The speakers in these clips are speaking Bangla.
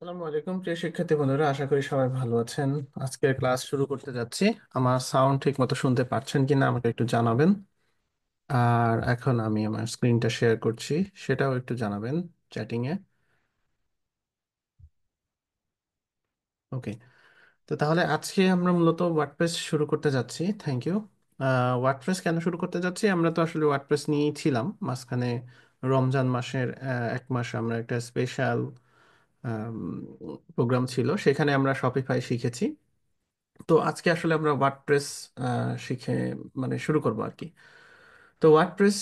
আসসালামু আলাইকুম প্রিয় শিক্ষার্থী বন্ধুরা, আশা করি সবাই ভালো আছেন। আজকের ক্লাস শুরু করতে যাচ্ছি। আমার সাউন্ড ঠিক মতো শুনতে পাচ্ছেন কিনা আমাকে একটু জানাবেন। আর এখন আমি আমার স্ক্রিনটা শেয়ার করছি, সেটাও একটু জানাবেন চ্যাটিং এ। ওকে, তো তাহলে আজকে আমরা মূলত ওয়ার্ডপ্রেস শুরু করতে যাচ্ছি। Thank you. ওয়ার্ডপ্রেস কেন শুরু করতে যাচ্ছি, আমরা তো আসলে ওয়ার্ডপ্রেস নিয়েই ছিলাম মাঝখানে। রমজান মাসের 1 মাস আমরা একটা স্পেশাল প্রোগ্রাম ছিল, সেখানে আমরা শপিফাই শিখেছি। তো আজকে আসলে আমরা ওয়ার্ডপ্রেস শিখে মানে শুরু করব আর কি। তো ওয়ার্ডপ্রেস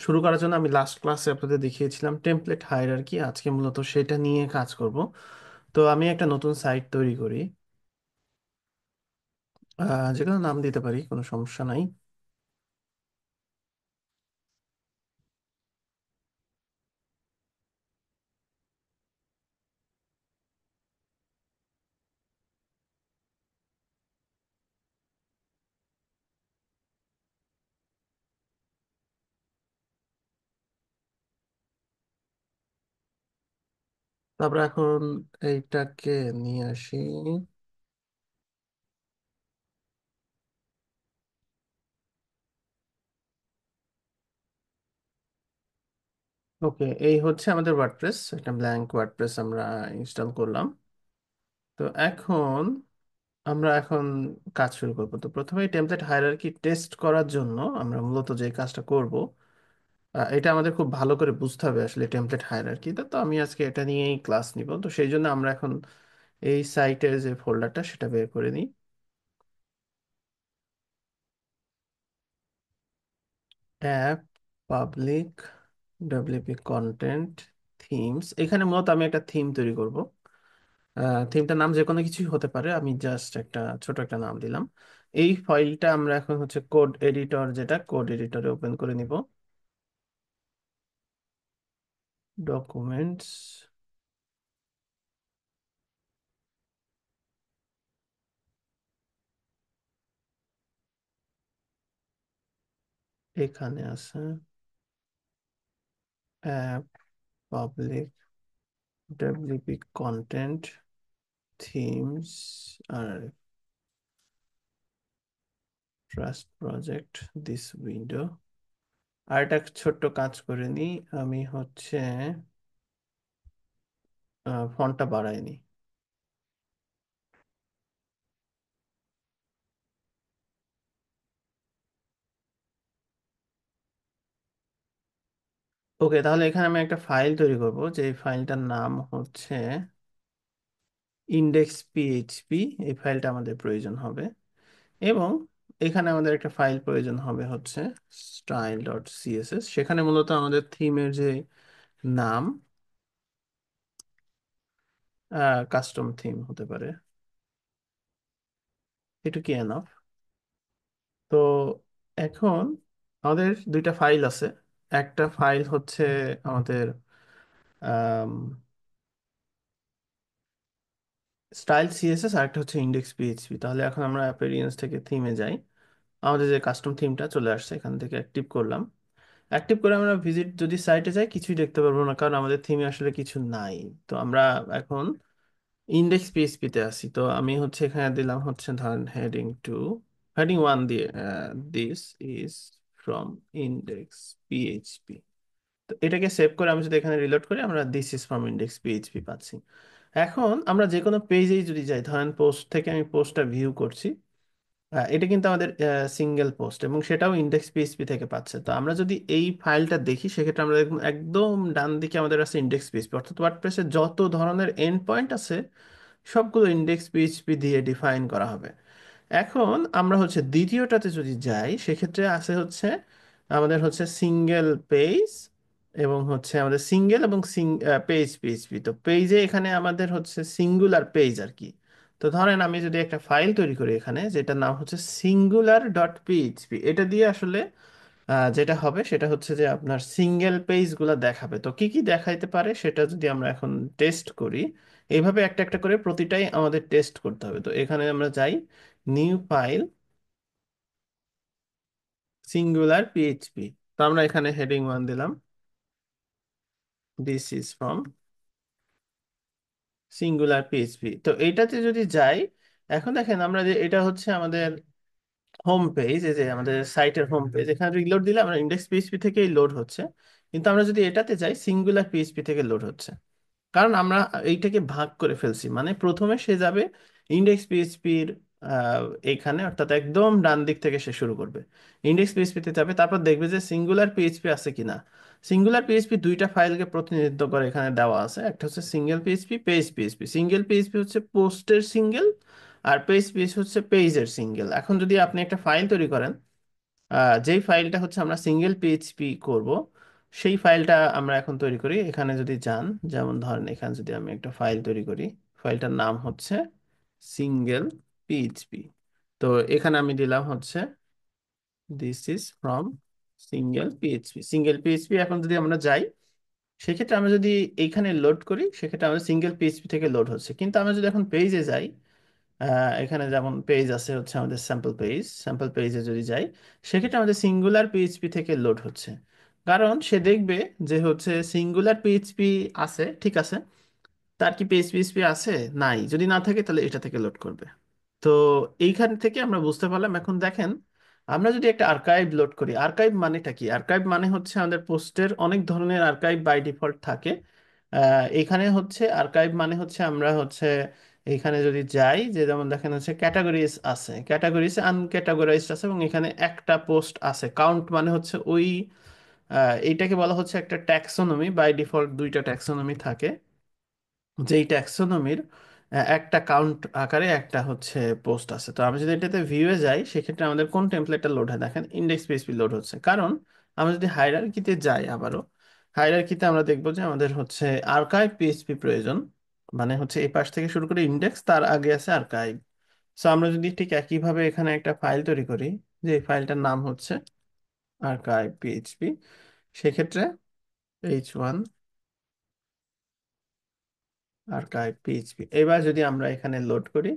শুরু করার জন্য আমি লাস্ট ক্লাসে আপনাদের দেখিয়েছিলাম টেমপ্লেট হায়ারার্কি। আজকে মূলত সেটা নিয়ে কাজ করব। তো আমি একটা নতুন সাইট তৈরি করি, যে কোনো নাম দিতে পারি, কোনো সমস্যা নাই। তারপর এখন এইটাকে নিয়ে আসি। ওকে, এই হচ্ছে আমাদের ওয়ার্ডপ্রেস, একটা ব্ল্যাঙ্ক ওয়ার্ডপ্রেস আমরা ইনস্টল করলাম। তো এখন কাজ শুরু করবো। তো প্রথমে টেমপ্লেট হায়ারার্কি টেস্ট করার জন্য আমরা মূলত যে কাজটা করব, এটা আমাদের খুব ভালো করে বুঝতে হবে আসলে টেমপ্লেট হায়ারার্কিটা। তো আমি আজকে এটা নিয়েই ক্লাস নিব। তো সেই জন্য আমরা এখন এই সাইটের যে ফোল্ডারটা সেটা বের করে নিই। App, public, WP content, themes. এখানে মূলত আমি একটা থিম তৈরি করব। থিমটার নাম যে কোনো কিছুই হতে পারে, আমি জাস্ট একটা ছোট একটা নাম দিলাম। এই ফাইলটা আমরা এখন হচ্ছে কোড এডিটর, যেটা কোড এডিটরে ওপেন করে নিব। ডকুমেন্টস, এখানে আছে app, public, WP content, themes, আর ট্রাস্ট প্রজেক্ট, দিস উইন্ডো। আর একটা ছোট্ট কাজ করে নিই, আমি হচ্ছে ফন্টটা বাড়াই নি। ওকে, তাহলে এখানে আমি একটা ফাইল তৈরি করব, যে ফাইলটার নাম হচ্ছে ইন্ডেক্স পিএইচপি। এই ফাইলটা আমাদের প্রয়োজন হবে। এবং এখানে আমাদের একটা ফাইল প্রয়োজন হবে হচ্ছে স্টাইল ডট সিএসএস। সেখানে মূলত আমাদের থিমের যে নাম, কাস্টম থিম হতে পারে, এটুকু এনাফ। তো এখন আমাদের দুইটা ফাইল আছে। একটা ফাইল হচ্ছে আমাদের স্টাইল সিএসএস, আর একটা হচ্ছে ইন্ডেক্স পিএইচপি। তাহলে এখন আমরা অ্যাপিয়ারেন্স থেকে থিমে যাই। আমাদের যে কাস্টম থিমটা চলে আসছে, এখান থেকে অ্যাক্টিভ করলাম। অ্যাক্টিভ করে আমরা ভিজিট যদি সাইটে যাই, কিছুই দেখতে পারবো না, কারণ আমাদের থিমে আসলে কিছু নাই। তো আমরা এখন ইন্ডেক্স পিএইচপি তে আসি। তো আমি হচ্ছে এখানে দিলাম হচ্ছে ধরেন হেডিং 1 দিয়ে this is from index PHP. তো এটাকে সেভ করে আমি যদি এখানে রিলোড করি, আমরা this is from index PHP পাচ্ছি। এখন আমরা যে কোনো পেজেই যদি যাই, ধরেন পোস্ট থেকে আমি পোস্টটা ভিউ করছি, এটা কিন্তু আমাদের সিঙ্গেল পোস্ট, এবং সেটাও ইন্ডেক্স পিএইচপি থেকে পাচ্ছে। তো আমরা যদি এই ফাইলটা দেখি, সেক্ষেত্রে আমরা দেখব একদম ডান দিকে আমাদের আছে ইন্ডেক্স পিএইচপি, অর্থাৎ ওয়ার্ডপ্রেসে যত ধরনের এন্ড পয়েন্ট আছে সবগুলো ইন্ডেক্স পিএইচপি দিয়ে ডিফাইন করা হবে। এখন আমরা হচ্ছে দ্বিতীয়টাতে যদি যাই, সেক্ষেত্রে আছে হচ্ছে আমাদের হচ্ছে সিঙ্গেল পেজ, এবং হচ্ছে আমাদের সিঙ্গেল এবং পেজ পিএইচপি। তো পেজে এখানে আমাদের হচ্ছে সিঙ্গুলার পেজ আর কি। তো ধরেন আমি যদি একটা ফাইল তৈরি করি এখানে, যেটার নাম হচ্ছে সিঙ্গুলার ডট পিএইচপি, এটা দিয়ে আসলে যেটা হবে সেটা হচ্ছে যে আপনার সিঙ্গেল পেজগুলো দেখাবে। তো কি কি দেখাইতে পারে সেটা যদি আমরা এখন টেস্ট করি, এইভাবে একটা একটা করে প্রতিটাই আমাদের টেস্ট করতে হবে। তো এখানে আমরা যাই, নিউ ফাইল, সিঙ্গুলার পিএইচপি। তো আমরা এখানে হেডিং 1 দিলাম, this is from singular PHP, তো এইটাতে যদি যাই, এখন দেখেন আমরা যে এটা হচ্ছে আমাদের হোম পেজ, এই যে আমাদের সাইটের হোম পেজ, এখানে রিলোড দিলে আমরা ইন্ডেক্স পিএইচপি থেকেই লোড হচ্ছে। কিন্তু আমরা যদি এটাতে যাই, সিঙ্গুলার পিএইচপি থেকে লোড হচ্ছে। কারণ আমরা এইটাকে ভাগ করে ফেলছি, মানে প্রথমে সে যাবে ইন্ডেক্স পিএইচপির এখানে, অর্থাৎ একদম ডান দিক থেকে সে শুরু করবে, ইন্ডেক্স পিএইচপিতে যাবে, তারপর দেখবে যে সিঙ্গুলার পিএইচপি আছে কিনা। সিঙ্গুলার পিএইচপি দুইটা ফাইলকে প্রতিনিধিত্ব করে এখানে দেওয়া আছে, একটা হচ্ছে single PHP, page PHP. Single PHP হচ্ছে পোস্টের সিঙ্গেল, আর পেজ পিএইচপি হচ্ছে পেজের সিঙ্গেল। এখন যদি আপনি একটা ফাইল তৈরি করেন, যেই ফাইলটা হচ্ছে আমরা সিঙ্গেল পিএইচপি করব, সেই ফাইলটা আমরা এখন তৈরি করি। এখানে যদি যান, যেমন ধরেন এখানে যদি আমি একটা ফাইল তৈরি করি, ফাইলটার নাম হচ্ছে সিঙ্গেল পিএইচপি। তো এখানে আমি দিলাম হচ্ছে this is from single PHP, single PHP. এখন যদি আমরা যাই, সেক্ষেত্রে আমরা যদি এইখানে লোড করি, সেক্ষেত্রে আমাদের সিঙ্গেল পিএইচপি থেকে লোড হচ্ছে। কিন্তু আমরা যদি এখন পেজে যাই, এখানে যেমন পেজ আছে হচ্ছে আমাদের স্যাম্পল পেজ, স্যাম্পল পেজে যদি যাই, সেক্ষেত্রে আমাদের সিঙ্গুলার পিএইচপি থেকে লোড হচ্ছে। কারণ সে দেখবে যে হচ্ছে সিঙ্গুলার পিএইচপি আছে, ঠিক আছে, তার কি পেজ পিএইচপি আছে, নাই, যদি না থাকে তাহলে এটা থেকে লোড করবে। তো এইখান থেকে আমরা বুঝতে পারলাম। এখন দেখেন, আমরা যদি একটা আর্কাইভ লোড করি, আর্কাইভ মানেটা কি? আর্কাইভ মানে হচ্ছে আমাদের পোস্টের অনেক ধরনের আর্কাইভ বাই ডিফল্ট থাকে। এখানে হচ্ছে আর্কাইভ মানে হচ্ছে আমরা হচ্ছে এখানে যদি যাই, যে যেমন দেখেন হচ্ছে ক্যাটাগরিজ আছে, ক্যাটাগরিজ আনক্যাটাগরাইজড আছে, এবং এখানে একটা পোস্ট আছে। কাউন্ট মানে হচ্ছে ওই এইটাকে বলা হচ্ছে একটা ট্যাক্সোনমি, বাই ডিফল্ট দুইটা ট্যাক্সোনমি থাকে, যেই ট্যাক্সোনমির একটা কাউন্ট আকারে একটা হচ্ছে পোস্ট আছে। তো আমি যদি এটাতে ভিউয়ে যাই, সেক্ষেত্রে আমাদের কোন টেমপ্লেটটা লোড হয় দেখেন, ইন্ডেক্স পিএইচপি লোড হচ্ছে। কারণ আমরা যদি হায়ারার্কিতে যাই, আবারও হায়ারার্কিতে আমরা দেখবো যে আমাদের হচ্ছে আর্কাইভ পিএইচপি প্রয়োজন, মানে হচ্ছে এই পাশ থেকে শুরু করে ইন্ডেক্স, তার আগে আছে আর্কাইভ। সো আমরা যদি ঠিক একইভাবে এখানে একটা ফাইল তৈরি করি, যে এই ফাইলটার নাম হচ্ছে আর্কাইভ পিএইচপি, সেক্ষেত্রে H1 আর্কাইভ পিএইচপি, এবার যদি আমরা এখানে লোড করি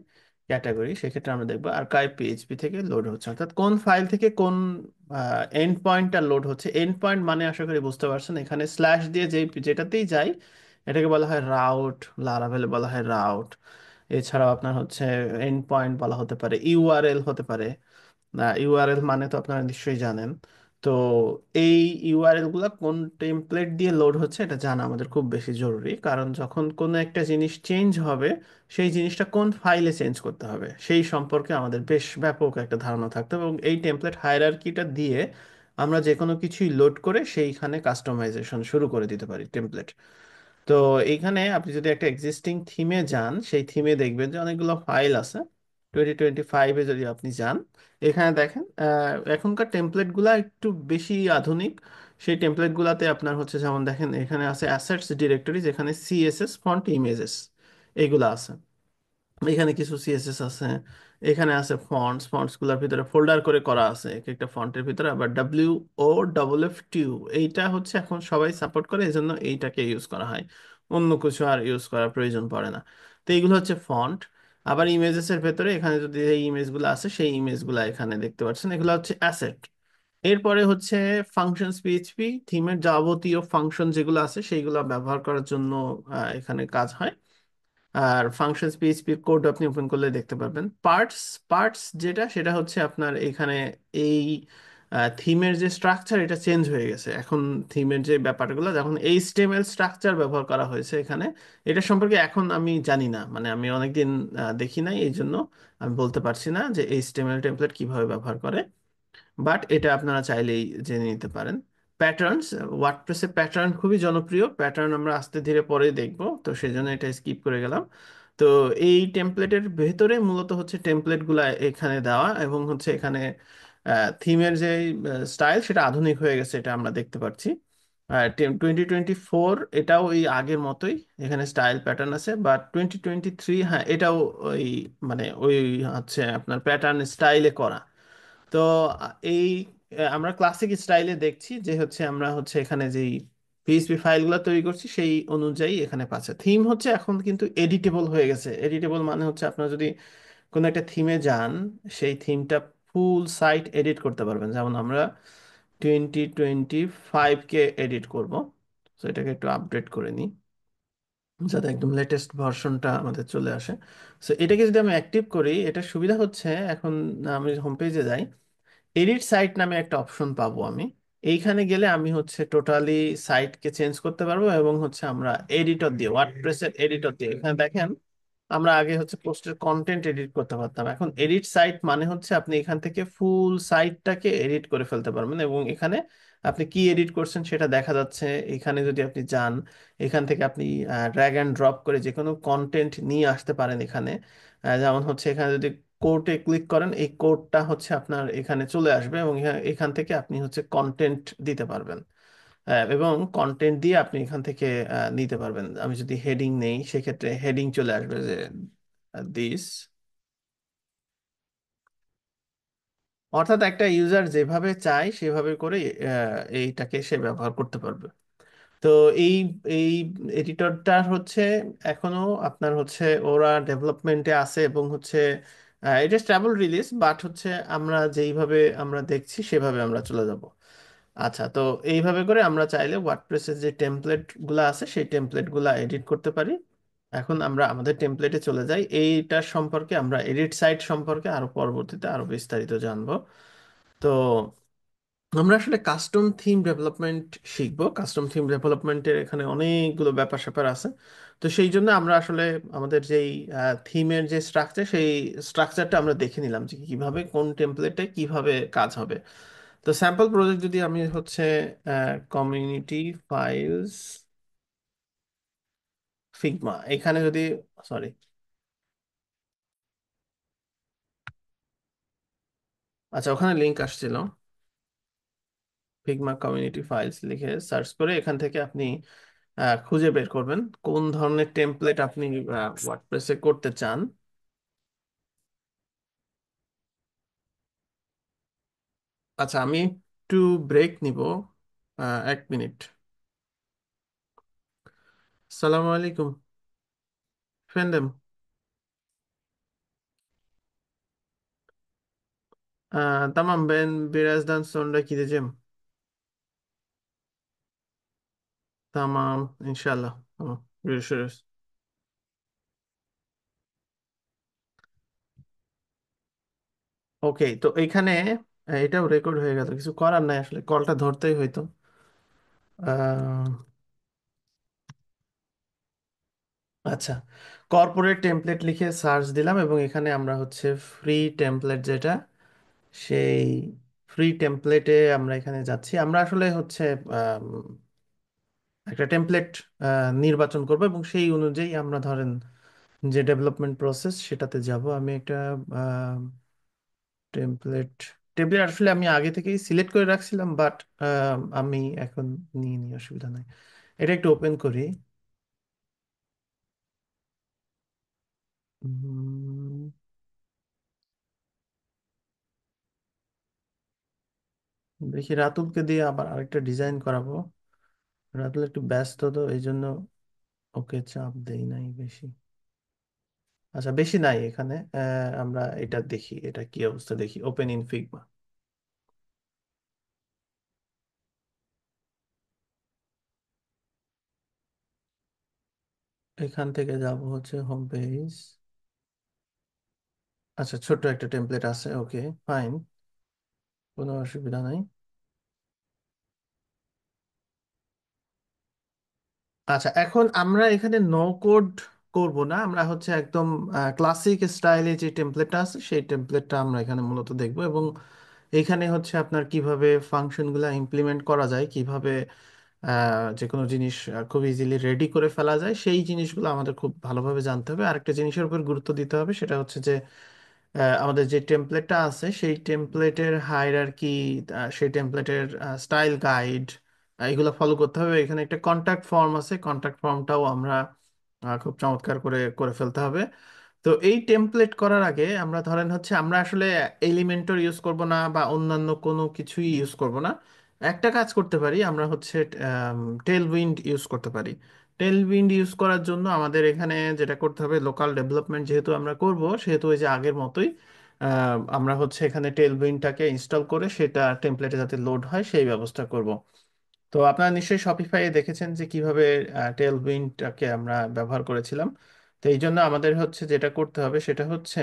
ক্যাটাগরি, সেক্ষেত্রে আমরা দেখবো আর্কাইভ পিএইচপি থেকে লোড হচ্ছে, অর্থাৎ কোন ফাইল থেকে কোন এন্ড পয়েন্টটা লোড হচ্ছে। এন্ড পয়েন্ট মানে আশা করি বুঝতে পারছেন, এখানে স্ল্যাশ দিয়ে যেটাতেই যাই, এটাকে বলা হয় রাউট, লারাভেলে বলা হয় রাউট। এছাড়াও আপনার হচ্ছে এন্ড পয়েন্ট বলা হতে পারে, ইউআরএল হতে পারে। ইউআরএল মানে তো আপনারা নিশ্চয়ই জানেন। তো এই ইউআরএল গুলা কোন টেমপ্লেট দিয়ে লোড হচ্ছে, এটা জানা আমাদের খুব বেশি জরুরি। কারণ যখন কোনো একটা জিনিস চেঞ্জ হবে, সেই জিনিসটা কোন ফাইলে চেঞ্জ করতে হবে সেই সম্পর্কে আমাদের বেশ ব্যাপক একটা ধারণা থাকতে হবে, এবং এই টেমপ্লেট হায়ারার্কিটা দিয়ে আমরা যে কোনো কিছুই লোড করে সেইখানে কাস্টমাইজেশন শুরু করে দিতে পারি টেমপ্লেট। তো এইখানে আপনি যদি একটা এক্সিস্টিং থিমে যান, সেই থিমে দেখবেন যে অনেকগুলো ফাইল আছে। 2025-এ যদি আপনি যান, এখানে দেখেন এখনকার টেমপ্লেট গুলা একটু বেশি আধুনিক। সেই টেমপ্লেট গুলাতে আপনার হচ্ছে যেমন দেখেন, এখানে আছে অ্যাসেটস ডিরেক্টরি, যেখানে সিএসএস, ফন্ট, ইমেজেস এগুলা আছে। এখানে কিছু সিএসএস আছে, এখানে আছে ফন্টস, ফন্টস গুলোর ভিতরে ফোল্ডার করে করা আছে এক একটা ফন্টের ভিতরে। আবার WOFF2 এইটা হচ্ছে এখন সবাই সাপোর্ট করে, এই জন্য এইটাকে ইউজ করা হয়, অন্য কিছু আর ইউজ করার প্রয়োজন পড়ে না। তো এইগুলো হচ্ছে ফন্ট। আবার ইমেজেস এর ভেতরে এখানে যদি এই ইমেজগুলো আছে, সেই ইমেজগুলো এখানে দেখতে পাচ্ছেন, এগুলো হচ্ছে অ্যাসেট। এরপরে হচ্ছে ফাংশনস পিএইচপি, থিমের যাবতীয় ফাংশন যেগুলো আছে সেইগুলো ব্যবহার করার জন্য এখানে কাজ হয়। আর ফাংশনস পিএইচপির কোড আপনি ওপেন করলে দেখতে পারবেন। পার্টস, পার্টস যেটা, সেটা হচ্ছে আপনার এখানে এই থিমের যে স্ট্রাকচার, এটা চেঞ্জ হয়ে গেছে এখন। থিমের যে ব্যাপারগুলো, যখন এইচটিএমএল স্ট্রাকচার ব্যবহার করা হয়েছে এখানে, এটা সম্পর্কে এখন আমি জানি না, মানে আমি অনেকদিন দেখি নাই, এই জন্য আমি বলতে পারছি না যে এইচটিএমএল টেমপ্লেট কিভাবে ব্যবহার করে। বাট এটা আপনারা চাইলেই জেনে নিতে পারেন। প্যাটার্নস, ওয়ার্ডপ্রেসে প্যাটার্ন খুবই জনপ্রিয়, প্যাটার্ন আমরা আস্তে ধীরে পরে দেখব, তো সেই জন্য এটা স্কিপ করে গেলাম। তো এই টেমপ্লেটের ভেতরে মূলত হচ্ছে টেমপ্লেটগুলো এখানে দেওয়া, এবং হচ্ছে এখানে থিমের যে স্টাইল, সেটা আধুনিক হয়ে গেছে, এটা আমরা দেখতে পাচ্ছি। 2024 এটাও ওই আগের মতোই, এখানে স্টাইল প্যাটার্ন আছে। বা 2023, হ্যাঁ, এটাও ওই মানে ওই হচ্ছে আপনার প্যাটার্ন স্টাইলে করা। তো এই আমরা ক্লাসিক স্টাইলে দেখছি যে হচ্ছে আমরা হচ্ছে এখানে যেই পিএইচপি ফাইলগুলো তৈরি করছি, সেই অনুযায়ী এখানে পাচ্ছে। থিম হচ্ছে এখন কিন্তু এডিটেবল হয়ে গেছে। এডিটেবল মানে হচ্ছে আপনার যদি কোনো একটা থিমে যান, সেই থিমটা ফুল সাইট এডিট করতে পারবেন। যেমন আমরা 2025-কে এডিট করব, তো এটাকে একটু আপডেট করে নিই। যাতে একদম লেটেস্ট ভার্সনটা আমাদের চলে আসে। সো এটাকে যদি আমি অ্যাক্টিভ করি, এটা সুবিধা হচ্ছে এখন আমি হোম পেজে যাই, এডিট সাইট নামে একটা অপশন পাবো আমি। এইখানে গেলে আমি হচ্ছে টোটালি সাইটকে চেঞ্জ করতে পারবো, এবং হচ্ছে আমরা এডিটর দিয়ে, ওয়ার্ডপ্রেসের এডিটর দিয়ে, এখানে দেখেন আমরা আগে হচ্ছে পোস্টের কন্টেন্ট এডিট করতে পারতাম, এখন এডিট সাইট মানে হচ্ছে আপনি এখান থেকে ফুল সাইটটাকে এডিট করে ফেলতে পারবেন, এবং এখানে আপনি কি এডিট করছেন সেটা দেখা যাচ্ছে। এখানে যদি আপনি যান, এখান থেকে আপনি ড্র্যাগ অ্যান্ড ড্রপ করে যে কোনো কন্টেন্ট নিয়ে আসতে পারেন এখানে। যেমন হচ্ছে এখানে যদি কোর্টে ক্লিক করেন, এই কোডটা হচ্ছে আপনার এখানে চলে আসবে, এবং এখান থেকে আপনি হচ্ছে কন্টেন্ট দিতে পারবেন। এবং কন্টেন্ট দিয়ে আপনি এখান থেকে নিতে পারবেন। আমি যদি হেডিং নেই, সেক্ষেত্রে হেডিং চলে আসবে যে দিস। অর্থাৎ একটা ইউজার যেভাবে চায় সেভাবে করে এইটাকে সে ব্যবহার করতে পারবে। তো এই এই এডিটরটা হচ্ছে এখনো আপনার হচ্ছে ওরা ডেভেলপমেন্টে আছে, এবং হচ্ছে এটা স্টেবল রিলিজ, বাট হচ্ছে আমরা যেইভাবে আমরা দেখছি সেভাবে আমরা চলে যাব। আচ্ছা, তো এইভাবে করে আমরা চাইলে ওয়ার্ডপ্রেসের যে টেমপ্লেট গুলা আছে সেই টেমপ্লেট গুলা এডিট করতে পারি। এখন আমরা আমাদের টেমপ্লেটে চলে যাই, এইটার সম্পর্কে আমরা এডিট সাইট সম্পর্কে আরো পরবর্তীতে আরো বিস্তারিত জানবো। তো আমরা আসলে কাস্টম থিম ডেভেলপমেন্ট শিখবো। কাস্টম থিম ডেভেলপমেন্টের এখানে অনেকগুলো ব্যাপার স্যাপার আছে। তো সেই জন্য আমরা আসলে আমাদের যেই থিমের যে স্ট্রাকচার, সেই স্ট্রাকচারটা আমরা দেখে নিলাম যে কিভাবে কোন টেমপ্লেটে কিভাবে কাজ হবে। তো স্যাম্পল প্রজেক্ট যদি আমি হচ্ছে কমিউনিটি ফাইলস ফিগমা এখানে যদি, সরি, আচ্ছা ওখানে লিংক আসছিল, ফিগমা কমিউনিটি ফাইলস লিখে সার্চ করে এখান থেকে আপনি খুঁজে বের করবেন কোন ধরনের টেমপ্লেট আপনি ওয়ার্ডপ্রেসে করতে চান। আচ্ছা, আমি একটু ব্রেক নিব, 1 মিনিট। সালামু আলাইকুম ফেন্দেম। Tamam, ben birazdan sonra gideceğim. Tamam, inşallah. Tamam, görüşürüz. ওকে, তো এখানে এটাও রেকর্ড হয়ে গেল, কিছু করার নাই, আসলে কলটা ধরতেই হইতো। আহ, আচ্ছা, কর্পোরেট টেমপ্লেট লিখে সার্চ দিলাম, এবং এখানে আমরা হচ্ছে ফ্রি টেমপ্লেট যেটা, সেই ফ্রি টেমপ্লেটে আমরা এখানে যাচ্ছি। আমরা আসলে হচ্ছে আম, একটা টেমপ্লেট নির্বাচন করব, এবং সেই অনুযায়ী আমরা ধরেন যে ডেভেলপমেন্ট প্রসেস সেটাতে যাব। আমি একটা টেমপ্লেট টেমপ্লেট আসলে আমি আগে থেকেই সিলেক্ট করে রাখছিলাম, বাট আমি এখন নিয়ে নিই, অসুবিধা নাই। এটা একটু ওপেন করি। উম, দেখি রাতুলকে দিয়ে আবার আরেকটা ডিজাইন করাবো। রাতুল একটু ব্যস্ত, তো এই জন্য ওকে চাপ দেই নাই বেশি। আচ্ছা, বেশি নাই এখানে। আমরা এটা দেখি, এটা কি অবস্থা দেখি, ওপেন ইন ফিগমা। এখান থেকে যাব হচ্ছে হোম পেজ। আচ্ছা, ছোট্ট একটা টেমপ্লেট আছে, ওকে ফাইন, কোনো অসুবিধা নাই। আচ্ছা, এখন আমরা এখানে নো কোড করব না, আমরা হচ্ছে একদম ক্লাসিক স্টাইলে যে টেমপ্লেটটা আছে সেই টেমপ্লেটটা আমরা এখানে মূলত দেখব, এবং এখানে হচ্ছে আপনার কিভাবে ফাংশনগুলো ইমপ্লিমেন্ট করা যায়, কিভাবে যে কোনো জিনিস খুব ইজিলি রেডি করে ফেলা যায়, সেই জিনিসগুলো আমাদের খুব ভালোভাবে জানতে হবে। আরেকটা জিনিসের উপর গুরুত্ব দিতে হবে, সেটা হচ্ছে যে আমাদের যে টেমপ্লেটটা আছে সেই টেমপ্লেটের হায়ারার্কি, সেই টেমপ্লেটের স্টাইল গাইড, এগুলো ফলো করতে হবে। এখানে একটা কন্ট্যাক্ট ফর্ম আছে, কন্ট্যাক্ট ফর্মটাও আমরা খুব চমৎকার করে করে ফেলতে হবে। তো এই টেমপ্লেট করার আগে আমরা ধরেন হচ্ছে আমরা আসলে এলিমেন্টর ইউজ করব না, বা অন্যান্য কোনো কিছুই ইউজ করব না। একটা কাজ করতে পারি, আমরা হচ্ছে টেল উইন্ড ইউজ করতে পারি। টেল উইন্ড ইউজ করার জন্য আমাদের এখানে যেটা করতে হবে, লোকাল ডেভেলপমেন্ট যেহেতু আমরা করব, সেহেতু ওই যে আগের মতোই আমরা হচ্ছে এখানে টেল উইন্ডটাকে ইনস্টল করে সেটা টেমপ্লেটে যাতে লোড হয় সেই ব্যবস্থা করব। তো আপনারা নিশ্চয়ই শপিফাইয়ে দেখেছেন যে কিভাবে টেলউইন্ডটাকে আমরা ব্যবহার করেছিলাম। তো এই জন্য আমাদের হচ্ছে যেটা করতে হবে সেটা হচ্ছে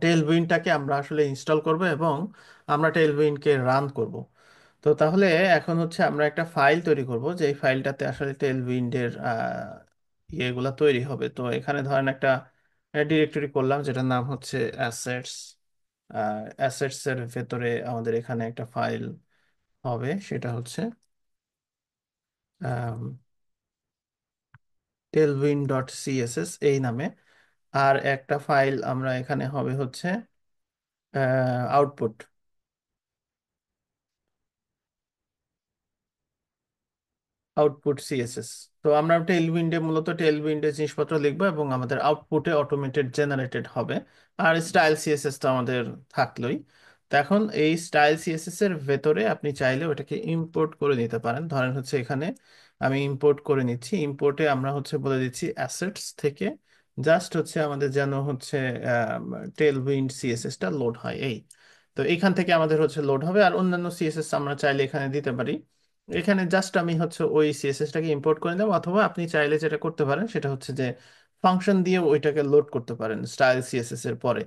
টেলউইন্ডটাকে আমরা আসলে ইনস্টল করব এবং আমরা টেলউইন্ডকে রান করব। তো তাহলে এখন হচ্ছে আমরা একটা ফাইল তৈরি করব, যে এই ফাইলটাতে আসলে টেলউইন্ডের ইয়েগুলা তৈরি হবে। তো এখানে ধরেন একটা ডিরেক্টরি করলাম যেটার নাম হচ্ছে অ্যাসেটস। অ্যাসেটস এর ভেতরে আমাদের এখানে একটা ফাইল হবে, সেটা হচ্ছে টেলউইন্ড ডট সিএসএস এই নামে। আর একটা ফাইল আমরা এখানে হবে হচ্ছে আউটপুট আউটপুট সিএসএস। তো আমরা টেলউইন্ডে মূলত টেলউইন্ডে জিনিসপত্র লিখবো এবং আমাদের আউটপুটে অটোমেটেড জেনারেটেড হবে। আর স্টাইল সিএসএস তো আমাদের থাকলোই। তো এখন এই স্টাইল সিএসএস এর ভেতরে আপনি চাইলে ওটাকে ইম্পোর্ট করে নিতে পারেন। ধরেন হচ্ছে এখানে আমি ইম্পোর্ট করে নিচ্ছি। ইম্পোর্টে আমরা হচ্ছে বলে দিচ্ছি অ্যাসেটস থেকে জাস্ট হচ্ছে আমাদের যেন হচ্ছে টেলউইন্ড সিএসএসটা লোড হয় এই। তো এখান থেকে আমাদের হচ্ছে লোড হবে, আর অন্যান্য সিএসএস আমরা চাইলে এখানে দিতে পারি। এখানে জাস্ট আমি হচ্ছে ওই সিএসএসটাকে ইম্পোর্ট করে নেব, অথবা আপনি চাইলে যেটা করতে পারেন সেটা হচ্ছে যে ফাংশন দিয়ে ওইটাকে লোড করতে পারেন স্টাইল সিএসএস এর পরে।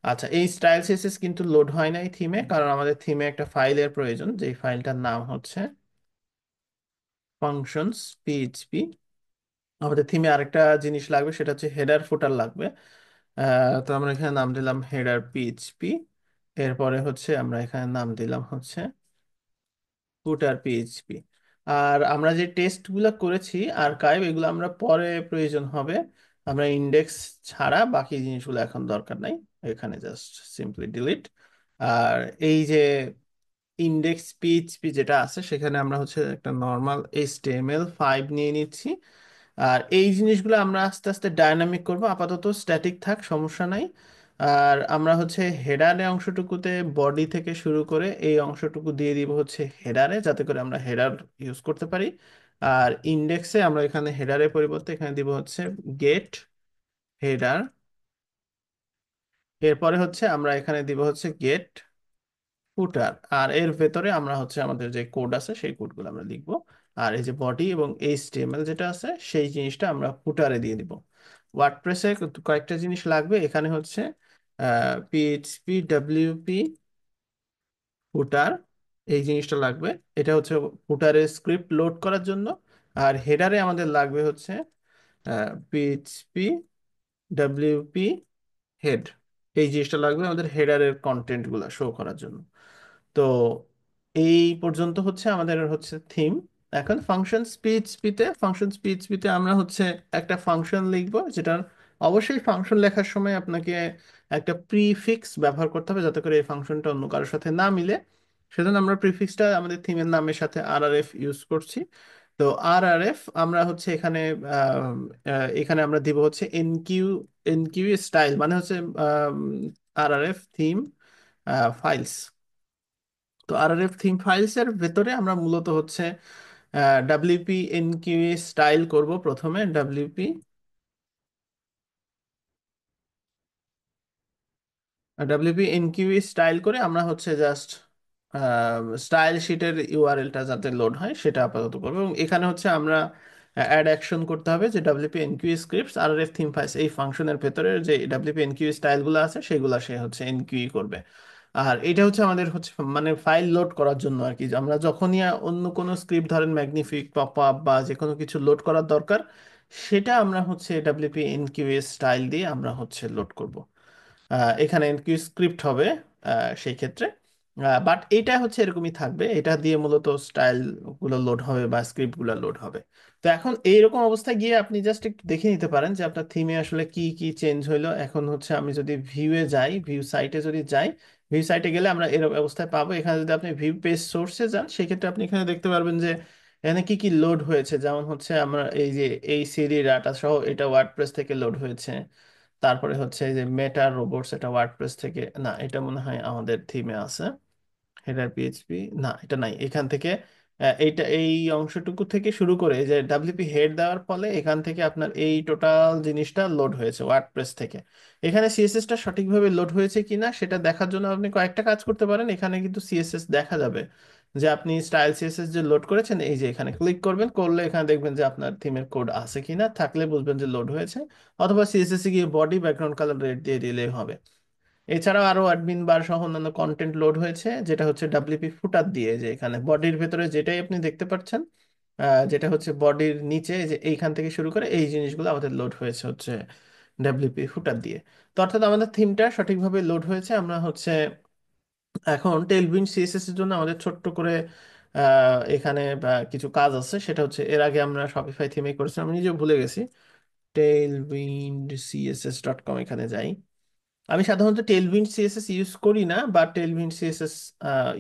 আচ্ছা, এই স্টাইল সিএসএস কিন্তু লোড হয় নাই থিমে, কারণ আমাদের থিমে একটা ফাইলের প্রয়োজন, যেই ফাইলটার নাম হচ্ছে ফাংশনস পিএইচপি। আমাদের থিমে আরেকটা জিনিস লাগবে, সেটা হচ্ছে হেডার ফুটার লাগবে। তো আমরা এখানে নাম দিলাম হেডার পিএইচপি। এরপরে হচ্ছে আমরা এখানে নাম দিলাম হচ্ছে ফুটার পিএইচপি। আর আমরা যে টেস্টগুলো করেছি আর্কাইভ, এগুলো আমরা পরে প্রয়োজন হবে। আমরা ইন্ডেক্স ছাড়া বাকি জিনিসগুলো এখন দরকার নাই, এখানে জাস্ট সিম্পলি ডিলিট। আর এই যে ইন্ডেক্স পিএইচপি যেটা আছে সেখানে আমরা হচ্ছে একটা নর্মাল HTML5 নিয়ে নিচ্ছি। আর এই জিনিসগুলো আমরা আস্তে আস্তে ডায়নামিক করব, আপাতত স্ট্যাটিক থাক, সমস্যা নাই। আর আমরা হচ্ছে হেডারে অংশটুকুতে বডি থেকে শুরু করে এই অংশটুকু দিয়ে দিব হচ্ছে হেডারে, যাতে করে আমরা হেডার ইউজ করতে পারি। আর ইন্ডেক্সে আমরা এখানে হেডারের পরিবর্তে এখানে দিব হচ্ছে গেট হেডার। এরপরে হচ্ছে আমরা এখানে দিব হচ্ছে গেট ফুটার। আর এর ভেতরে আমরা হচ্ছে আমাদের যে কোড আছে সেই কোডগুলো আমরা লিখবো। আর এই যে বডি এবং HTML যেটা আছে সেই জিনিসটা আমরা ফুটারে দিয়ে দিব। ওয়ার্ডপ্রেসে কয়েকটা জিনিস লাগবে, এখানে হচ্ছে পিএইচপি ডাব্লিউপি ফুটার, এই জিনিসটা লাগবে। এটা হচ্ছে ফুটারে স্ক্রিপ্ট লোড করার জন্য। আর হেডারে আমাদের লাগবে হচ্ছে পিএইচপি ডাব্লিউপি হেড, এই জিনিসটা লাগবে আমাদের হেডারের কন্টেন্ট গুলা শো করার জন্য। তো এই পর্যন্ত হচ্ছে আমাদের হচ্ছে থিম। এখন ফাংশন স্পিচপিতে আমরা হচ্ছে একটা ফাংশন লিখব, যেটা অবশ্যই ফাংশন লেখার সময় আপনাকে একটা প্রিফিক্স ব্যবহার করতে হবে, যাতে করে এই ফাংশনটা অন্য কারোর সাথে না মিলে। সেজন্য আমরা প্রিফিক্সটা আমাদের থিমের নামের সাথে RRF ইউজ করছি। তো RRF আমরা হচ্ছে এখানে এখানে আমরা দিব হচ্ছে এনকিউ স্টাইল, মানে হচ্ছে RRF থিম ফাইলস। তো RRF থিম ফাইলস এর ভেতরে আমরা মূলত হচ্ছে ডাব্লিউপি এনকিউ স্টাইল করব প্রথমে। ডাব্লিউপি এনকিউ স্টাইল করে আমরা হচ্ছে জাস্ট স্টাইল শিটের ইউআরএলটা যাতে লোড হয় সেটা আপাতত করবো। এবং এখানে হচ্ছে আমরা অ্যাড অ্যাকশন করতে হবে যে WP এনকিউ scripts RRF theme files এই ফাংশনের ভেতরে যে ডাব্লিউপি এনকিউ স্টাইলগুলো আছে সেগুলো সে হচ্ছে এনকিউ করবে। আর এটা হচ্ছে আমাদের হচ্ছে মানে ফাইল লোড করার জন্য আর কি, যে আমরা যখনই অন্য কোনো স্ক্রিপ্ট ধরেন ম্যাগনিফিক পপ আপ বা যে কোনো কিছু লোড করার দরকার, সেটা আমরা হচ্ছে ডাব্লিউপি এনকিউ স্টাইল দিয়ে আমরা হচ্ছে লোড করব। এখানে কি স্ক্রিপ্ট হবে সেই ক্ষেত্রে। বাট এটা হচ্ছে এরকমই থাকবে, এটা দিয়ে মূলত স্টাইল গুলো লোড হবে বা স্ক্রিপ্ট গুলো লোড হবে। তো এখন এইরকম অবস্থায় গিয়ে আপনি জাস্ট একটু দেখে নিতে পারেন যে আপনার থিমে আসলে কি কি চেঞ্জ হইলো। এখন হচ্ছে আমি যদি ভিউয়ে যাই, ভিউ সাইটে যদি যাই, ভিউ সাইটে গেলে আমরা এর অবস্থায় পাবো। এখানে যদি আপনি ভিউ পেজ সোর্সে যান, সেক্ষেত্রে আপনি এখানে দেখতে পারবেন যে এখানে কি কি লোড হয়েছে। যেমন হচ্ছে আমরা এই যে এই সিডি ডাটা সহ এটা ওয়ার্ডপ্রেস থেকে লোড হয়েছে। তারপরে হচ্ছে এই যে মেটা রোবটস, এটা ওয়ার্ডপ্রেস থেকে না, এটা মনে হয় আমাদের থিমে আছে। হেডার পিএইচপি না, এটা নাই এখান থেকে। এইটা এই অংশটুকু থেকে শুরু করে এই যে ডাব্লিউপি হেড দেওয়ার ফলে এখান থেকে আপনার এই টোটাল জিনিসটা লোড হয়েছে ওয়ার্ডপ্রেস থেকে। এখানে সিএসএসটা সঠিকভাবে লোড হয়েছে কিনা সেটা দেখার জন্য আপনি কয়েকটা কাজ করতে পারেন। এখানে কিন্তু সিএসএস দেখা যাবে, যে আপনি স্টাইল সিএসএস যে লোড করেছেন, এই যে এখানে ক্লিক করবেন, করলে এখানে দেখবেন যে আপনার থিমের কোড আছে কিনা, থাকলে বুঝবেন যে লোড হয়েছে। অথবা সিএসএস এ গিয়ে বডি ব্যাকগ্রাউন্ড কালার রেড দিয়ে দিলেই হবে। এছাড়াও আরো অ্যাডমিন বার সহ অন্যান্য কন্টেন্ট লোড হয়েছে, যেটা হচ্ছে ডাব্লিউপি ফুটার দিয়ে, যে এখানে বডির ভেতরে যেটাই আপনি দেখতে পাচ্ছেন, যেটা হচ্ছে বডির নিচে, যে এইখান থেকে শুরু করে এই জিনিসগুলো আমাদের লোড হয়েছে হচ্ছে ডাব্লিউপি ফুটার দিয়ে। তো অর্থাৎ আমাদের থিমটা সঠিকভাবে লোড হয়েছে। আমরা হচ্ছে এখন টেলভিন সিএসএস এর জন্য আমাদের ছোট্ট করে এখানে কিছু কাজ আছে, সেটা হচ্ছে এর আগে আমরা শপিফাই থিমে করেছিলাম, আমি নিজেও ভুলে গেছি। টেলভিন্ড সিএসএস ডট কম, এখানে যাই। আমি সাধারণত টেলভিন্ড সিএসএস ইউজ করি না, বা টেলভিন্ড সিএসএস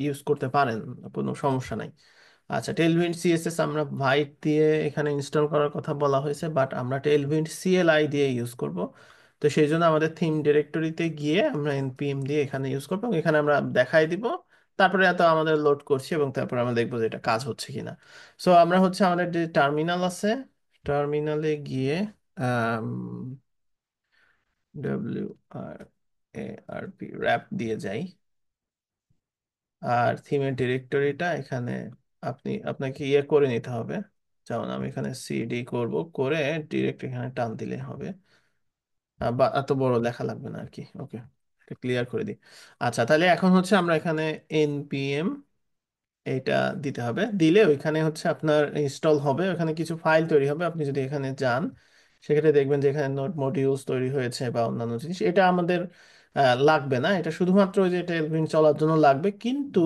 ইউজ করতে পারেন, কোনো সমস্যা নাই। আচ্ছা, টেলভিন্ড সিএসএস আমরা ভাইট দিয়ে এখানে ইনস্টল করার কথা বলা হয়েছে, বাট আমরা টেলভিন্ড সিএলআই দিয়ে ইউজ করব। তো সেই জন্য আমাদের থিম ডিরেক্টরিতে গিয়ে আমরা এনপিএম দিয়ে এখানে ইউজ করবো, এবং এখানে আমরা দেখাই দিব। তারপরে এত আমাদের লোড করছি, এবং তারপরে আমরা দেখবো যে এটা কাজ হচ্ছে কিনা। সো আমরা হচ্ছে আমাদের যে টার্মিনাল আছে, টার্মিনালে গিয়ে WRARP র্যাপ দিয়ে যাই। আর থিমের ডিরেক্টরিটা এখানে আপনাকে ইয়ে করে নিতে হবে। যেমন আমি এখানে সিডি করব, করে ডিরেক্ট এখানে টান দিলে হবে। বা এত বড় লেখা লাগবে না আর কি। ওকে, ক্লিয়ার করে দিই। আচ্ছা, তাহলে এখন হচ্ছে আমরা এখানে npm এইটা দিতে হবে। দিলে ওইখানে হচ্ছে আপনার ইনস্টল হবে, ওখানে কিছু ফাইল তৈরি হবে। আপনি যদি এখানে যান, সেক্ষেত্রে দেখবেন যে এখানে নোড মডিউলস তৈরি হয়েছে বা অন্যান্য জিনিস। এটা আমাদের লাগবে না, এটা শুধুমাত্র ওই যে টেলভিন চলার জন্য লাগবে। কিন্তু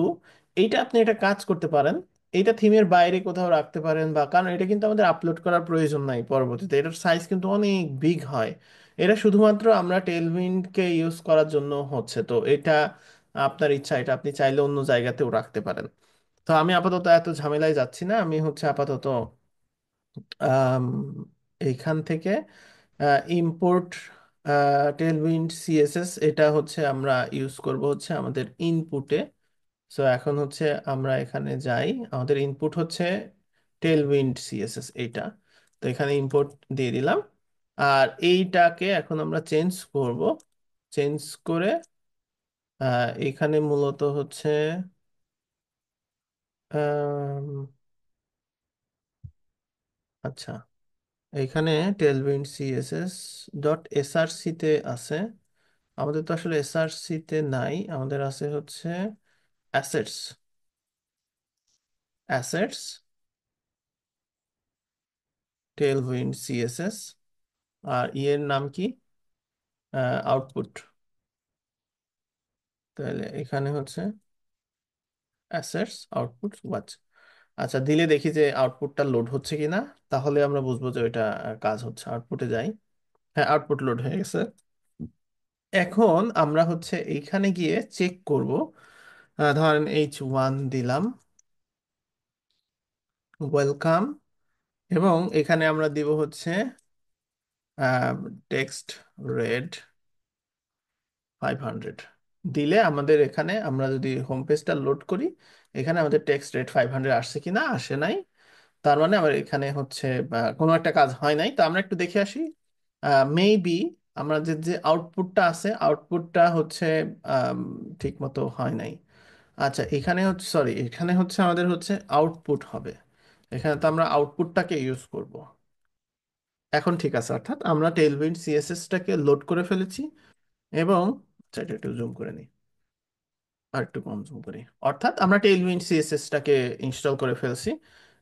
এইটা আপনি একটা কাজ করতে পারেন, এইটা থিমের বাইরে কোথাও রাখতে পারেন, বা কারণ এটা কিন্তু আমাদের আপলোড করার প্রয়োজন নাই পরবর্তীতে, এটার সাইজ কিন্তু অনেক বিগ হয়। এটা শুধুমাত্র আমরা টেলভিনকে ইউজ করার জন্য হচ্ছে। তো এটা আপনার ইচ্ছা, এটা আপনি চাইলে অন্য জায়গাতেও রাখতে পারেন। তো আমি আপাতত এত ঝামেলায় যাচ্ছি না, আমি হচ্ছে আপাতত আম, এইখান থেকে ইম্পোর্ট টেলভিন্ড সিএসএস, এটা হচ্ছে আমরা ইউজ করব হচ্ছে আমাদের ইনপুটে। সো এখন হচ্ছে আমরা এখানে যাই, আমাদের ইনপুট হচ্ছে টেলভিন্ড সিএসএস এইটা। তো এখানে ইম্পোর্ট দিয়ে দিলাম। আর এইটাকে এখন আমরা চেঞ্জ করব। চেঞ্জ করে এখানে মূলত হচ্ছে আম, আচ্ছা, এইখানে টেলভিন্ড সিএসএস ডট এসআরসি তে আছে। আমাদের তো আসলে এসআরসি তে নাই, আমাদের আছে হচ্ছে অ্যাসেটস। অ্যাসেটস টেলভিন্ড সিএসএস, আর ইয়ের নাম কি, আউটপুট। তাহলে এখানে হচ্ছে অ্যাসেটস আউটপুট ওয়াচ। আচ্ছা, দিলে দেখি যে আউটপুটটা লোড হচ্ছে কিনা, তাহলে আমরা বুঝবো যে ওইটা কাজ হচ্ছে। আউটপুটে যাই। হ্যাঁ, আউটপুট লোড হয়ে গেছে। এখন আমরা হচ্ছে এইখানে গিয়ে চেক করব। ধরেন H1 দিলাম, ওয়েলকাম। এবং এখানে আমরা দিব হচ্ছে টেক্সট রেড 500। দিলে আমাদের এখানে, আমরা যদি হোম পেজটা লোড করি, এখানে আমাদের টেক্সট রেড 500 আসছে কিনা, আসে নাই। তার মানে আমার এখানে হচ্ছে কোনো একটা কাজ হয় নাই। তো আমরা একটু দেখে আসি। মেবি আমাদের যে আউটপুটটা আছে, আউটপুটটা হচ্ছে আম, ঠিক মতো হয় নাই। আচ্ছা, এখানে হচ্ছে, সরি, এখানে হচ্ছে আমাদের হচ্ছে আউটপুট হবে। এখানে তো আমরা আউটপুটটাকে ইউজ করব। এখন ঠিক আছে, অর্থাৎ আমরা টেলভিন্ড সিএসএসটাকে লোড করে ফেলেছি। এবং আচ্ছা, এটা একটু জুম করে নিই, আর একটু কম জুম করি। অর্থাৎ আমরা টেলভিন্ড সিএসএসটাকে ইনস্টল করে ফেলছি।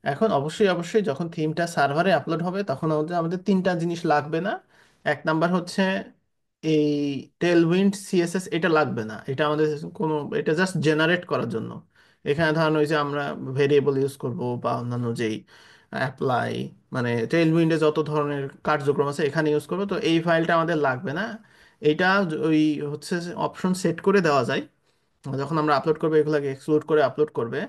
এখন অবশ্যই অবশ্যই যখন থিমটা সার্ভারে আপলোড হবে, তখন আমাদের আমাদের তিনটা জিনিস লাগবে না। এক নাম্বার হচ্ছে এই টেলভিন্ড সিএসএস, এটা লাগবে না। এটা আমাদের কোনো, এটা জাস্ট জেনারেট করার জন্য। এখানে ধরুন ওই যে আমরা ভেরিয়েবল ইউজ করব, বা অন্যান্য যেই অ্যাপ্লাই, মানে টেলভিন্ডে যত ধরনের কার্যক্রম আছে এখানে ইউজ করবো। তো এই ফাইলটা আমাদের লাগবে না। এইটা ওই হচ্ছে অপশন সেট করে দেওয়া যায়, যখন আমরা আপলোড করবো এগুলোকে এক্সক্লুড করে আপলোড করবে।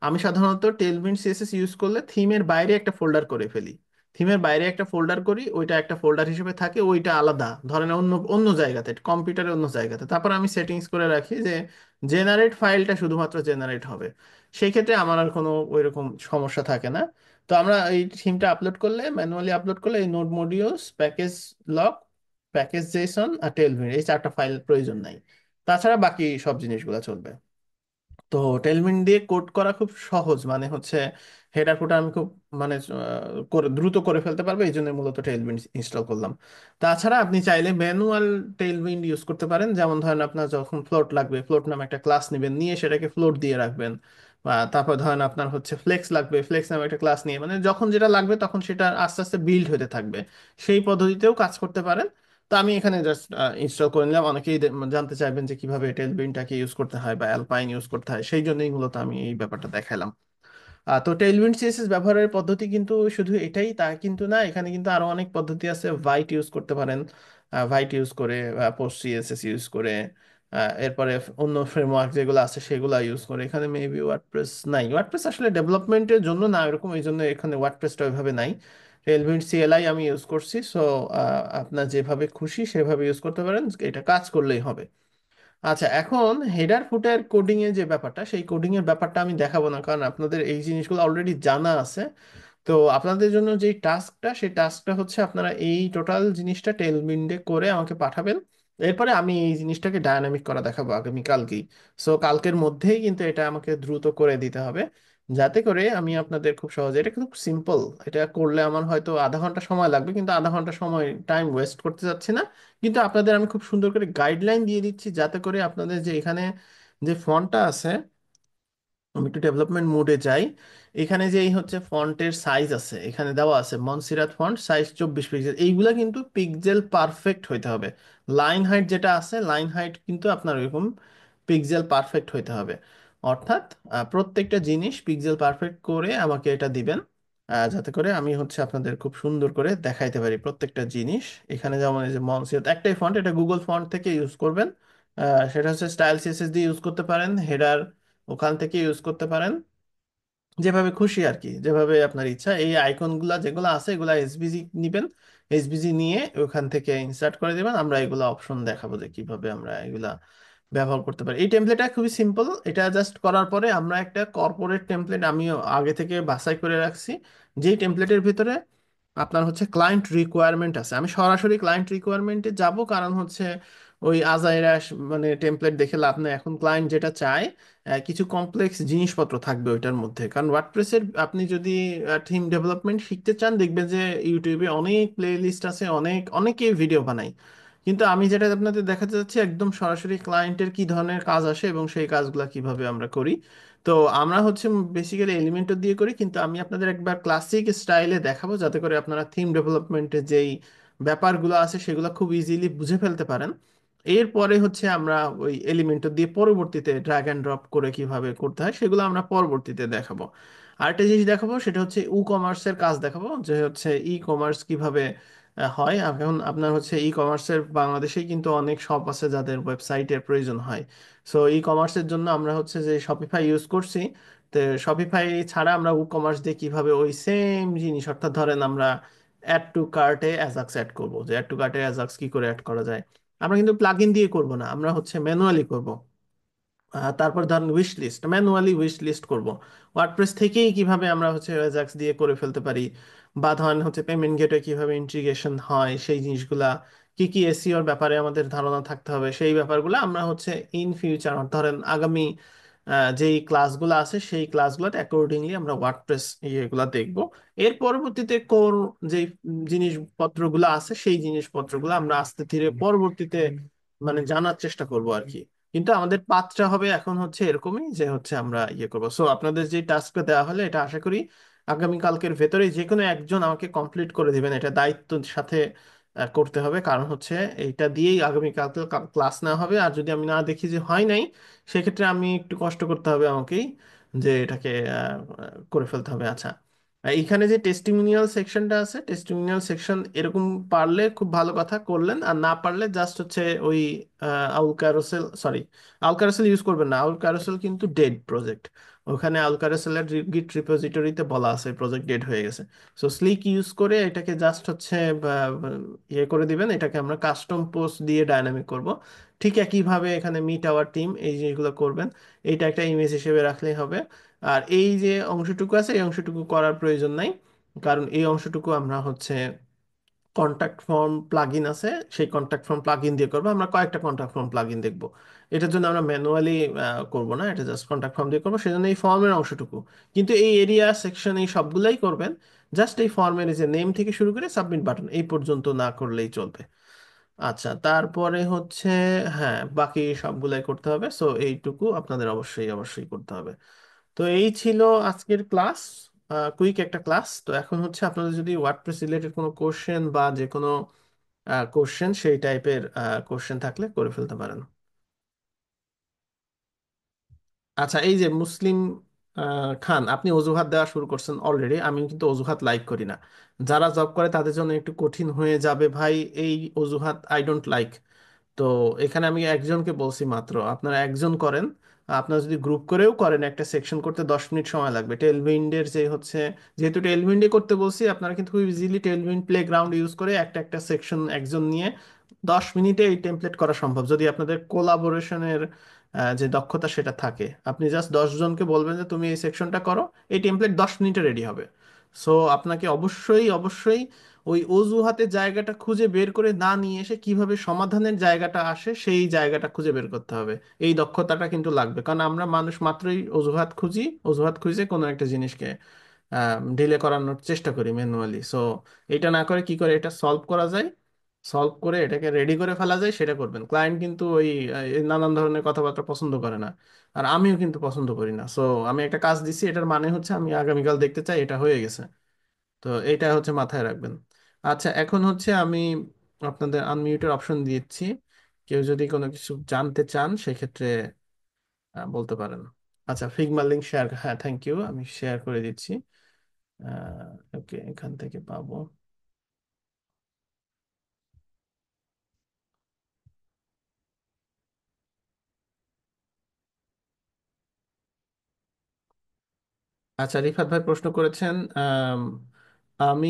আমি সাধারণত টেলভিন্ড সিএসএস ইউজ করলে থিমের বাইরে একটা ফোল্ডার করে ফেলি। থিমের বাইরে একটা ফোল্ডার করি, ওইটা একটা ফোল্ডার হিসেবে থাকে, ওইটা আলাদা ধরেন অন্য অন্য জায়গাতে, কম্পিউটারে অন্য জায়গাতে। তারপর আমি সেটিংস করে রাখি যে জেনারেট ফাইলটা শুধুমাত্র জেনারেট হবে। সেই ক্ষেত্রে আমার আর কোনো ওইরকম সমস্যা থাকে না। তো আমরা এই থিমটা আপলোড করলে, ম্যানুয়ালি আপলোড করলে, এই node modules, package lock, package JSON আর টেলভিন্ড, এই চারটা ফাইল প্রয়োজন নাই। তাছাড়া বাকি সব জিনিসগুলো চলবে। তো টেলভিন দিয়ে কোড করা খুব সহজ, মানে হচ্ছে হেডার কোডটা আমি খুব মানে দ্রুত করে ফেলতে পারবো, এই জন্য মূলত টেলভিন ইনস্টল করলাম। তাছাড়া আপনি চাইলে ম্যানুয়াল টেলভিন ইউজ করতে পারেন, যেমন ধরেন আপনার যখন ফ্লোট লাগবে, ফ্লোট নামে একটা ক্লাস নেবেন, নিয়ে সেটাকে ফ্লোট দিয়ে রাখবেন। বা তারপর ধরেন আপনার হচ্ছে ফ্লেক্স লাগবে, ফ্লেক্স নামে একটা ক্লাস নিয়ে, মানে যখন যেটা লাগবে তখন সেটা আস্তে আস্তে বিল্ড হতে থাকবে। সেই পদ্ধতিতেও কাজ করতে পারেন। তো আমি এখানে জাস্ট ইনস্টল করে নিলাম। অনেকেই জানতে চাইবেন যে কিভাবে টেলভিনটাকে ইউজ করতে হয় বা অ্যালপাইন ইউজ করতে হয়, সেই জন্যই মূলত আমি এই ব্যাপারটা দেখালাম। তো টেইলউইন্ড সিএসএস ব্যবহারের পদ্ধতি কিন্তু শুধু এটাই তা কিন্তু না, এখানে কিন্তু আরো অনেক পদ্ধতি আছে। ভাইট ইউজ করতে পারেন, ভাইট ইউজ করে, পোস্ট সিএসএস ইউজ করে, এরপরে অন্য ফ্রেমওয়ার্ক যেগুলো আছে সেগুলো ইউজ করে। এখানে মেবি ওয়ার্ডপ্রেস নাই, ওয়ার্ডপ্রেস আসলে ডেভেলপমেন্টের জন্য না এরকম, এই জন্য এখানে ওয়ার্ডপ্রেসটা ওইভাবে নাই। টেইলউইন্ড সিএলআই আমি ইউজ করছি। সো আপনার যেভাবে খুশি সেভাবে ইউজ করতে পারেন, এটা কাজ করলেই হবে। আচ্ছা, এখন হেডার ফুটার কোডিং এর যে ব্যাপারটা, সেই কোডিং এর ব্যাপারটা আমি দেখাবো না, কারণ আপনাদের এই জিনিসগুলো অলরেডি জানা আছে। তো আপনাদের জন্য যে টাস্কটা, সেই টাস্কটা হচ্ছে আপনারা এই টোটাল জিনিসটা টেলমিন্ডে করে আমাকে পাঠাবেন। এরপরে আমি এই জিনিসটাকে ডায়নামিক করা দেখাবো আগামীকালকেই। সো কালকের মধ্যেই কিন্তু এটা আমাকে দ্রুত করে দিতে হবে, যাতে করে আমি আপনাদের খুব সহজে, এটা খুব সিম্পল, এটা করলে আমার হয়তো আধা ঘন্টা সময় লাগবে, কিন্তু আধা ঘন্টা সময় টাইম ওয়েস্ট করতে যাচ্ছি না। কিন্তু আপনাদের আমি খুব সুন্দর করে গাইডলাইন দিয়ে দিচ্ছি, যাতে করে আপনাদের যে এখানে যে ফন্টটা আছে, আমি একটু ডেভেলপমেন্ট মোডে যাই। এখানে যে এই হচ্ছে ফন্টের সাইজ আছে, এখানে দেওয়া আছে মনসিরাত ফন্ট সাইজ 24 পিক্সেল, এইগুলা কিন্তু পিক্সেল পারফেক্ট হইতে হবে। লাইন হাইট যেটা আছে, লাইন হাইট কিন্তু আপনার ওইরকম পিক্সেল পারফেক্ট হইতে হবে। অর্থাৎ প্রত্যেকটা জিনিস পিক্সেল পারফেক্ট করে আমাকে এটা দিবেন, যাতে করে আমি হচ্ছে আপনাদের খুব সুন্দর করে দেখাইতে পারি প্রত্যেকটা জিনিস। এখানে যেমন এই যে মনসিরাত একটাই ফন্ট, এটা গুগল ফন্ট থেকে ইউজ করবেন। সেটা হচ্ছে স্টাইল সিএসএস দিয়ে ইউজ করতে পারেন, হেডার ওখান থেকে ইউজ করতে পারেন, যেভাবে খুশি আর কি, যেভাবে আপনার ইচ্ছা। এই আইকনগুলা যেগুলো আছে এগুলা এসভিজি নিবেন, এসভিজি নিয়ে ওখান থেকে ইনসার্ট করে দিবেন। আমরা এগুলা অপশন দেখাবো যে কিভাবে আমরা এগুলা ব্যবহার করতে পারি। এই টেমপ্লেটটা খুবই সিম্পল, এটা জাস্ট করার পরে আমরা একটা কর্পোরেট টেমপ্লেট আমি আগে থেকে বাছাই করে রাখছি, যেই টেমপ্লেটের ভিতরে আপনার হচ্ছে ক্লায়েন্ট রিকোয়ারমেন্ট আছে। আমি সরাসরি ক্লায়েন্ট রিকোয়ারমেন্টে যাব, কারণ হচ্ছে ওই আজাইরা মানে টেমপ্লেট দেখে লাভ নেই। এখন ক্লায়েন্ট যেটা চায়, কিছু কমপ্লেক্স জিনিসপত্র থাকবে ওইটার মধ্যে, কারণ ওয়ার্ডপ্রেসের আপনি যদি থিম ডেভেলপমেন্ট শিখতে চান, দেখবেন যে ইউটিউবে অনেক প্লে লিস্ট আছে, অনেকেই ভিডিও বানায়। কিন্তু আমি যেটা আপনাদের দেখাতে চাচ্ছি একদম সরাসরি ক্লায়েন্টের কি ধরনের কাজ আসে এবং সেই কাজগুলো কিভাবে আমরা করি। তো আমরা হচ্ছে বেসিক্যালি এলিমেন্টও দিয়ে করি, কিন্তু আমি আপনাদের একবার ক্লাসিক স্টাইলে দেখাবো, যাতে করে আপনারা থিম ডেভেলপমেন্টের যেই ব্যাপারগুলো আছে সেগুলো খুব ইজিলি বুঝে ফেলতে পারেন। এরপরে হচ্ছে আমরা ওই এলিমেন্টও দিয়ে পরবর্তীতে ড্র্যাগ অ্যান্ড ড্রপ করে কিভাবে করতে হয় সেগুলো আমরা পরবর্তীতে দেখাবো। আরেকটা জিনিস দেখাবো, সেটা হচ্ছে ই কমার্সের কাজ দেখাবো, যে হচ্ছে ই কমার্স কিভাবে হয়। এখন আপনার হচ্ছে ই কমার্সের বাংলাদেশেই কিন্তু অনেক শপ আছে যাদের ওয়েবসাইটের প্রয়োজন হয়। সো ই কমার্সের জন্য আমরা হচ্ছে যে শপিফাই ইউজ করছি। তো শপিফাই ছাড়া আমরা ই কমার্স দিয়ে কিভাবে ওই সেম জিনিস, অর্থাৎ ধরেন আমরা অ্যাড টু কার্টে অ্যাজাক্স অ্যাড করবো, যে অ্যাড টু কার্টে অ্যাজাক্স কি করে অ্যাড করা যায়। আমরা কিন্তু প্লাগইন দিয়ে করব না, আমরা হচ্ছে ম্যানুয়ালি করব। তারপর ধরেন wish list, manually wish list করব। ওয়ার্ডপ্রেস থেকেই কিভাবে আমরা হচ্ছে অ্যাজাক্স দিয়ে করে ফেলতে পারি, বা ধরেন হচ্ছে পেমেন্ট গেটওয়ে কিভাবে ইন্টিগ্রেশন হয়, সেই জিনিসগুলা কি কি এসইওর ব্যাপারে আমাদের ধারণা থাকতে হবে, সেই ব্যাপারগুলো আমরা হচ্ছে ইন ফিউচার, ধরেন আগামী যেই ক্লাসগুলো আছে সেই ক্লাসগুলোতে অ্যাকর্ডিংলি আমরা ওয়ার্ডপ্রেস ইয়েগুলা দেখব। এর পরবর্তীতে কোর যেই জিনিসপত্রগুলো আছে সেই জিনিসপত্রগুলো আমরা আস্তে ধীরে পরবর্তীতে মানে জানার চেষ্টা করব আর কি। কিন্তু আমাদের পাথটা হবে এখন হচ্ছে এরকমই, যে হচ্ছে আমরা ইয়ে করবো। সো আপনাদের যে টাস্কটা দেওয়া হলে এটা আশা করি আগামীকালকের ভেতরে যে কোনো একজন আমাকে কমপ্লিট করে দিবেন। এটা দায়িত্বের সাথে করতে হবে, কারণ হচ্ছে এইটা দিয়েই আগামীকালকে ক্লাস নেওয়া হবে। আর যদি আমি না দেখি যে হয় নাই, সেক্ষেত্রে আমি একটু কষ্ট করতে হবে আমাকেই, যে এটাকে করে ফেলতে হবে। আচ্ছা, এইখানে যে টেস্টিমোনিয়াল সেকশনটা আছে, টেস্টিমোনিয়াল সেকশন এরকম পারলে খুব ভালো কথা করলেন, আর না পারলে জাস্ট হচ্ছে ওই আউল ক্যারোসেল, সরি, আউল ক্যারোসেল ইউজ করবেন না। আউল ক্যারোসেল কিন্তু ডেড প্রজেক্ট, ওখানে আউল ক্যারোসেলের গিট রিপোজিটরিতে বলা আছে প্রজেক্ট ডেড হয়ে গেছে। সো স্লিক ইউজ করে এটাকে জাস্ট হচ্ছে ইয়ে করে দিবেন, এটাকে আমরা কাস্টম পোস্ট দিয়ে ডায়নামিক করব। ঠিক একইভাবে এখানে মিট আওয়ার টিম এই জিনিসগুলো করবেন, এইটা একটা ইমেজ হিসেবে রাখলেই হবে। আর এই যে অংশটুকু আছে এই অংশটুকু করার প্রয়োজন নাই, কারণ এই অংশটুকু আমরা হচ্ছে কন্ট্যাক্ট ফর্ম প্লাগইন আছে, সেই কন্ট্যাক্ট ফর্ম প্লাগইন দিয়ে করবো। আমরা কয়েকটা কন্ট্যাক্ট ফর্ম প্লাগইন দেখবো, এটার জন্য আমরা ম্যানুয়ালি করব না, এটা জাস্ট কন্ট্যাক্ট ফর্ম দিয়ে করবো, সেজন্য এই ফর্মের অংশটুকু। কিন্তু এই এরিয়া সেকশন এই সবগুলাই করবেন, জাস্ট এই ফর্মের যে নেম থেকে শুরু করে সাবমিট বাটন এই পর্যন্ত না করলেই চলবে। আচ্ছা, তারপরে হচ্ছে, হ্যাঁ বাকি সবগুলাই করতে হবে, সো এইটুকু আপনাদের অবশ্যই অবশ্যই করতে হবে। তো এই ছিল আজকের ক্লাস, কুইক একটা ক্লাস। তো এখন হচ্ছে আপনাদের যদি ওয়ার্ডপ্রেস রিলেটেড কোনো কোশ্চেন বা যে কোনো কোশ্চেন, সেই টাইপের কোশ্চেন থাকলে করে ফেলতে পারেন। আচ্ছা, এই যে মুসলিম খান, আপনি অজুহাত দেওয়া শুরু করছেন অলরেডি। আমি কিন্তু অজুহাত লাইক করি না, যারা জব করে তাদের জন্য একটু কঠিন হয়ে যাবে ভাই এই অজুহাত, আই ডোন্ট লাইক। তো এখানে আমি একজনকে বলছি মাত্র, আপনারা একজন করেন। আপনারা যদি গ্রুপ করেও করেন, একটা সেকশন করতে 10 মিনিট সময় লাগবে। টেলউইন্ডের যে হচ্ছে, যেহেতু টেলউইন্ডে করতে বলছি, আপনারা কিন্তু খুব easily Tailwind play ground use করে একটা একটা সেকশন একজন নিয়ে 10 মিনিটে এই টেমপ্লেট করা সম্ভব, যদি আপনাদের কোলাবোরেশনের যে দক্ষতা সেটা থাকে। আপনি জাস্ট 10 জনকে বলবেন যে তুমি এই সেকশনটা করো, এই টেমপ্লেট 10 মিনিটে রেডি হবে। সো আপনাকে অবশ্যই অবশ্যই ওই অজুহাতের জায়গাটা খুঁজে বের করে না নিয়ে এসে কিভাবে সমাধানের জায়গাটা আসে সেই জায়গাটা খুঁজে বের করতে হবে। এই দক্ষতাটা কিন্তু লাগবে, কারণ আমরা মানুষ মাত্রই অজুহাত খুঁজি, অজুহাত খুঁজে কোনো একটা জিনিসকে ডিলে করানোর চেষ্টা করি ম্যানুয়ালি। সো এটা না করে কি করে এটা সলভ করা যায়, সলভ করে এটাকে রেডি করে ফেলা যায় সেটা করবেন। ক্লায়েন্ট কিন্তু ওই এই নানান ধরনের কথাবার্তা পছন্দ করে না, আর আমিও কিন্তু পছন্দ করি না। সো আমি একটা কাজ দিছি, এটার মানে হচ্ছে আমি আগামীকাল দেখতে চাই এটা হয়ে গেছে। তো এইটা হচ্ছে মাথায় রাখবেন। আচ্ছা, এখন হচ্ছে আমি আপনাদের আনমিউটের অপশন দিচ্ছি, কেউ যদি কোনো কিছু জানতে চান সেক্ষেত্রে বলতে পারেন। আচ্ছা, ফিগমা লিঙ্ক শেয়ার, হ্যাঁ থ্যাংক ইউ, আমি শেয়ার করে দিচ্ছি। ওকে, এখান থেকে পাবো। আচ্ছা, রিফাত ভাই প্রশ্ন করেছেন, আমি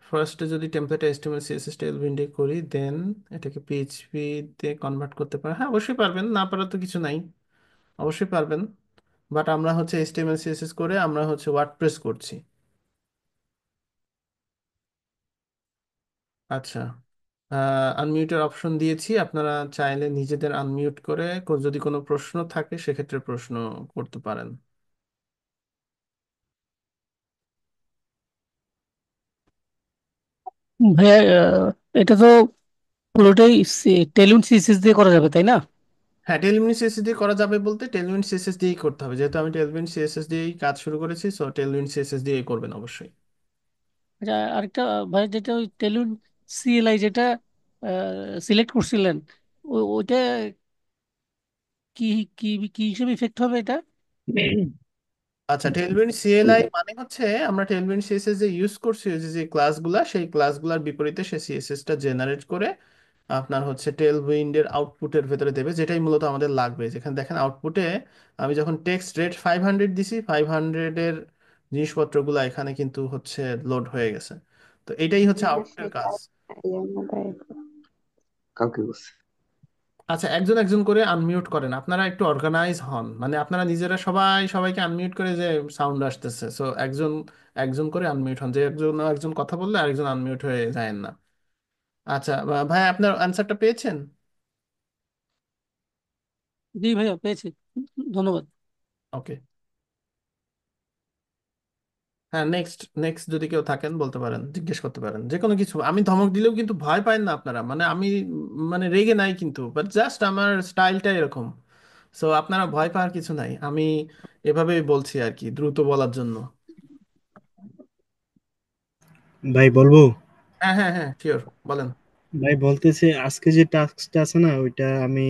ফার্স্টে যদি টেমপ্লেট এইচটিএমএল সিএসএস টেলউইন্ডে করি, দেন এটাকে পিএইচপি তে কনভার্ট করতে পারে। হ্যাঁ অবশ্যই পারবেন, না পারার তো কিছু নাই, অবশ্যই পারবেন। বাট আমরা হচ্ছে এইচটিএমএল সিএসএস করে আমরা হচ্ছে ওয়ার্ডপ্রেস করছি। আচ্ছা, আনমিউটের অপশন দিয়েছি, আপনারা চাইলে নিজেদের আনমিউট করে যদি কোনো প্রশ্ন থাকে সেক্ষেত্রে প্রশ্ন করতে পারেন। ভাইয়া, এটা তো পুরোটাই টেলিউন সিএসএস দিয়ে করা যাবে তাই না? হ্যাঁ, টেলউইন্ড সিএসএস দিয়ে করা যাবে বলতে টেলউইন্ড সিএসএস দিয়েই করতে হবে, যেহেতু আমি টেলউইন্ড সিএসএস দিয়েই কাজ শুরু করেছি, সো টেলউইন্ড সিএসএস দিয়েই করবেন অবশ্যই। আচ্ছা, আরেকটা ভাই, যেটা ওই টেলিউন সিএলআই যেটা সিলেক্ট করছিলেন, ওইটা কি কি কি হিসেবে ইফেক্ট হবে এটা? আচ্ছা, টেলভিন সিএলআই মানে হচ্ছে আমরা টেলভিন সিএসএস যে ইউজ করছি, ওই যে যে ক্লাসগুলা, সেই ক্লাসগুলার বিপরীতে সে সিএসএস টা জেনারেট করে আপনার হচ্ছে টেলউইন্ডের আউটপুটের ভেতরে দেবে, যেটাই মূলত আমাদের লাগবে। যেখানে দেখেন আউটপুটে আমি যখন টেক্সট রেট 500 দিছি, 500-এর জিনিসপত্রগুলো এখানে কিন্তু হচ্ছে লোড হয়ে গেছে। তো এটাই হচ্ছে আউটপুটের কাজ। কাউকে বলছে। আচ্ছা, একজন একজন করে আনমিউট করেন, আপনারা একটু অর্গানাইজ হন, মানে আপনারা নিজেরা সবাই সবাইকে আনমিউট করে যে সাউন্ড আসতেছে, সো একজন একজন করে আনমিউট হন, যে একজন একজন কথা বললে আরেকজন আনমিউট হয়ে যায় না। আচ্ছা, ভাই আপনার অ্যান্সারটা পেয়েছেন? জি ভাইয়া, পেয়েছি। ধন্যবাদ। ওকে, হ্যাঁ নেক্সট নেক্সট যদি কেউ থাকেন বলতে পারেন, জিজ্ঞেস করতে পারেন যে কোনো কিছু। আমি ধমক দিলেও কিন্তু ভয় পায় না আপনারা, মানে আমি মানে রেগে নাই কিন্তু, বাট জাস্ট আমার স্টাইলটা এরকম। সো আপনারা ভয় পাওয়ার কিছু নাই, আমি এভাবেই বলছি আর কি, দ্রুত বলার জন্য। ভাই বলবো? হ্যাঁ হ্যাঁ হ্যাঁ, শিওর, বলেন। ভাই বলতেছে আজকে যে টাস্কটা আছে না, ওইটা আমি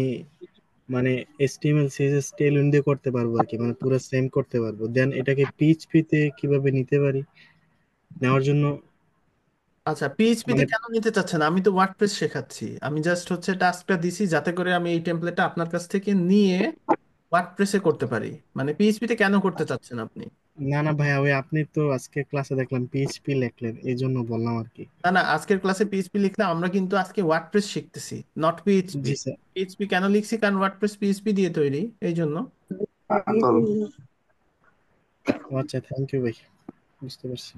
মানে HTML CSS টেলউইন দিয়ে করতে পারবো আর কি, মানে পুরো সেম করতে পারবো। দেন এটাকে পিএইচপি তে কিভাবে নিতে পারি, নেওয়ার জন্য আচ্ছা, পিএইচপি তে মানে কেন নিতে চাচ্ছেন? আমি তো ওয়ার্ডপ্রেস শেখাচ্ছি, আমি জাস্ট হচ্ছে টাস্কটা দিছি যাতে করে আমি এই টেমপ্লেটটা আপনার কাছ থেকে নিয়ে ওয়ার্ডপ্রেসে করতে পারি। মানে পিএইচপি তে কেন করতে চাচ্ছেন আপনি? না না ভাইয়া, ওই আপনি তো আজকে ক্লাসে দেখলাম পিএইচপি লিখলেন, এই জন্য বললাম আর কি। না না, আজকের ক্লাসে পিএইচপি লিখলাম, আমরা কিন্তু আজকে ওয়ার্ডপ্রেস শিখতেছি, not PHP. G sir. PHP কেন লিখছি? কারণ ওয়ার্ডপ্রেস পিএইচপি দিয়ে তৈরি, এই জন্য। ও আচ্ছা, থ্যাংক ইউ ভাই, বুঝতে পারছি।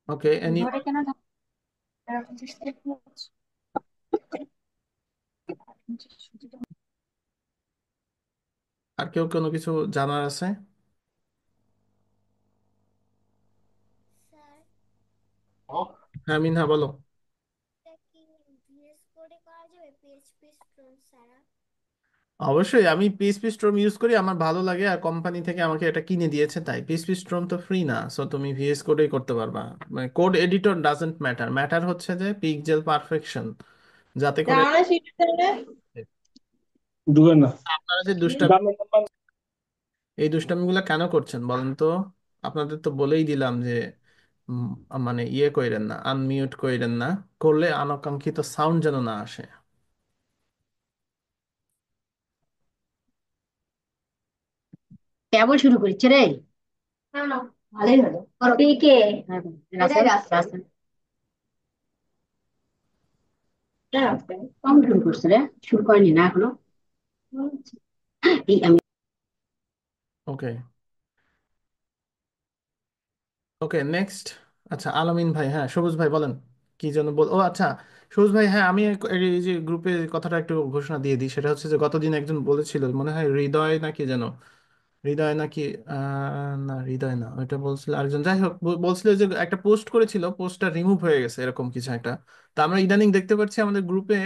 ওকে, এনি আর কেউ কোনো কিছু জানার আছে? স্যার, হ্যাঁ মিনহা বলো। এটা কি ভিএস কোডে করা যাবে পিএইচপি স্টোন ছাড়া? অবশ্যই, আমি পিএইচপি স্টর্ম ইউজ করি, আমার ভালো লাগে, আর কোম্পানি থেকে আমাকে এটা কিনে দিয়েছে, তাই পিএইচপি স্টর্ম তো ফ্রি না, সো তুমি ভিএস কোডেই করতে পারবা। মানে code editor doesn't matter, matter হচ্ছে যে পিক্সেল পারফেকশন, যাতে করে ঢুকেন না। আপনারা যে দুষ্টামি, এই দুষ্টামিগুলো কেন করছেন বলেন তো? আপনাদের তো বলেই দিলাম যে উম, মানে ইয়ে কইরেন না, আনমিউট কইরেন না, করলে অনাকাঙ্ক্ষিত সাউন্ড যেন না আসে। কেবল শুরু করেছে রে। ভালোই হলো। কে কে? রাসেল রাসেল কম শুরু করছে রে, শুরু করেনি না এখনো। এই আমি ওকে, ওকে নেক্সট। আচ্ছা আলামিন ভাই, হ্যাঁ সবুজ ভাই বলেন, কি যেন বল, ও আচ্ছা সবুজ ভাই, হ্যাঁ আমি এই যে গ্রুপে কথাটা একটু ঘোষণা দিয়ে দিই, সেটা হচ্ছে যে গতদিন একজন বলেছিল, মনে হয় হৃদয় নাকি যেন, হৃদয় নাকি না হৃদয় না, ওইটা বলছিল আরেকজন, যাই হোক বলছিল যে একটা পোস্ট করেছিল, পোস্টটা রিমুভ হয়ে গেছে এরকম কিছু একটা। তা আমরা ইদানিং দেখতে পাচ্ছি আমাদের গ্রুপে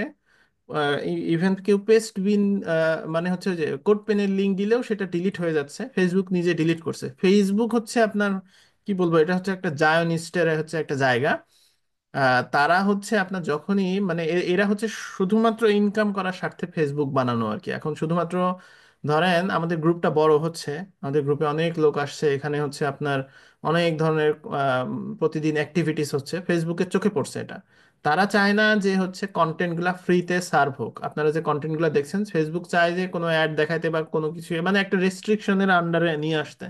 ইভেন কেউ পেস্ট বিন মানে হচ্ছে যে কোড পেনের লিঙ্ক দিলেও সেটা ডিলিট হয়ে যাচ্ছে, ফেসবুক নিজে ডিলিট করছে। ফেসবুক হচ্ছে আপনার কি বলবো, এটা হচ্ছে একটা জায়নিস্টের হচ্ছে একটা জায়গা। তারা হচ্ছে আপনার যখনই মানে এরা হচ্ছে শুধুমাত্র ইনকাম করার স্বার্থে ফেসবুক বানানো আর কি। এখন শুধুমাত্র ধরেন আমাদের গ্রুপটা বড় হচ্ছে, আমাদের গ্রুপে অনেক লোক আসছে, এখানে হচ্ছে আপনার অনেক ধরনের প্রতিদিন অ্যাক্টিভিটিস হচ্ছে, ফেসবুকের চোখে পড়ছে এটা। তারা চায় না যে হচ্ছে কন্টেন্টগুলা ফ্রিতে সার্ভ হোক, আপনারা যে কন্টেন্টগুলো দেখছেন, ফেসবুক চায় যে কোনো অ্যাড দেখাইতে বা কোনো কিছু মানে একটা রেস্ট্রিকশনের আন্ডারে নিয়ে আসতে।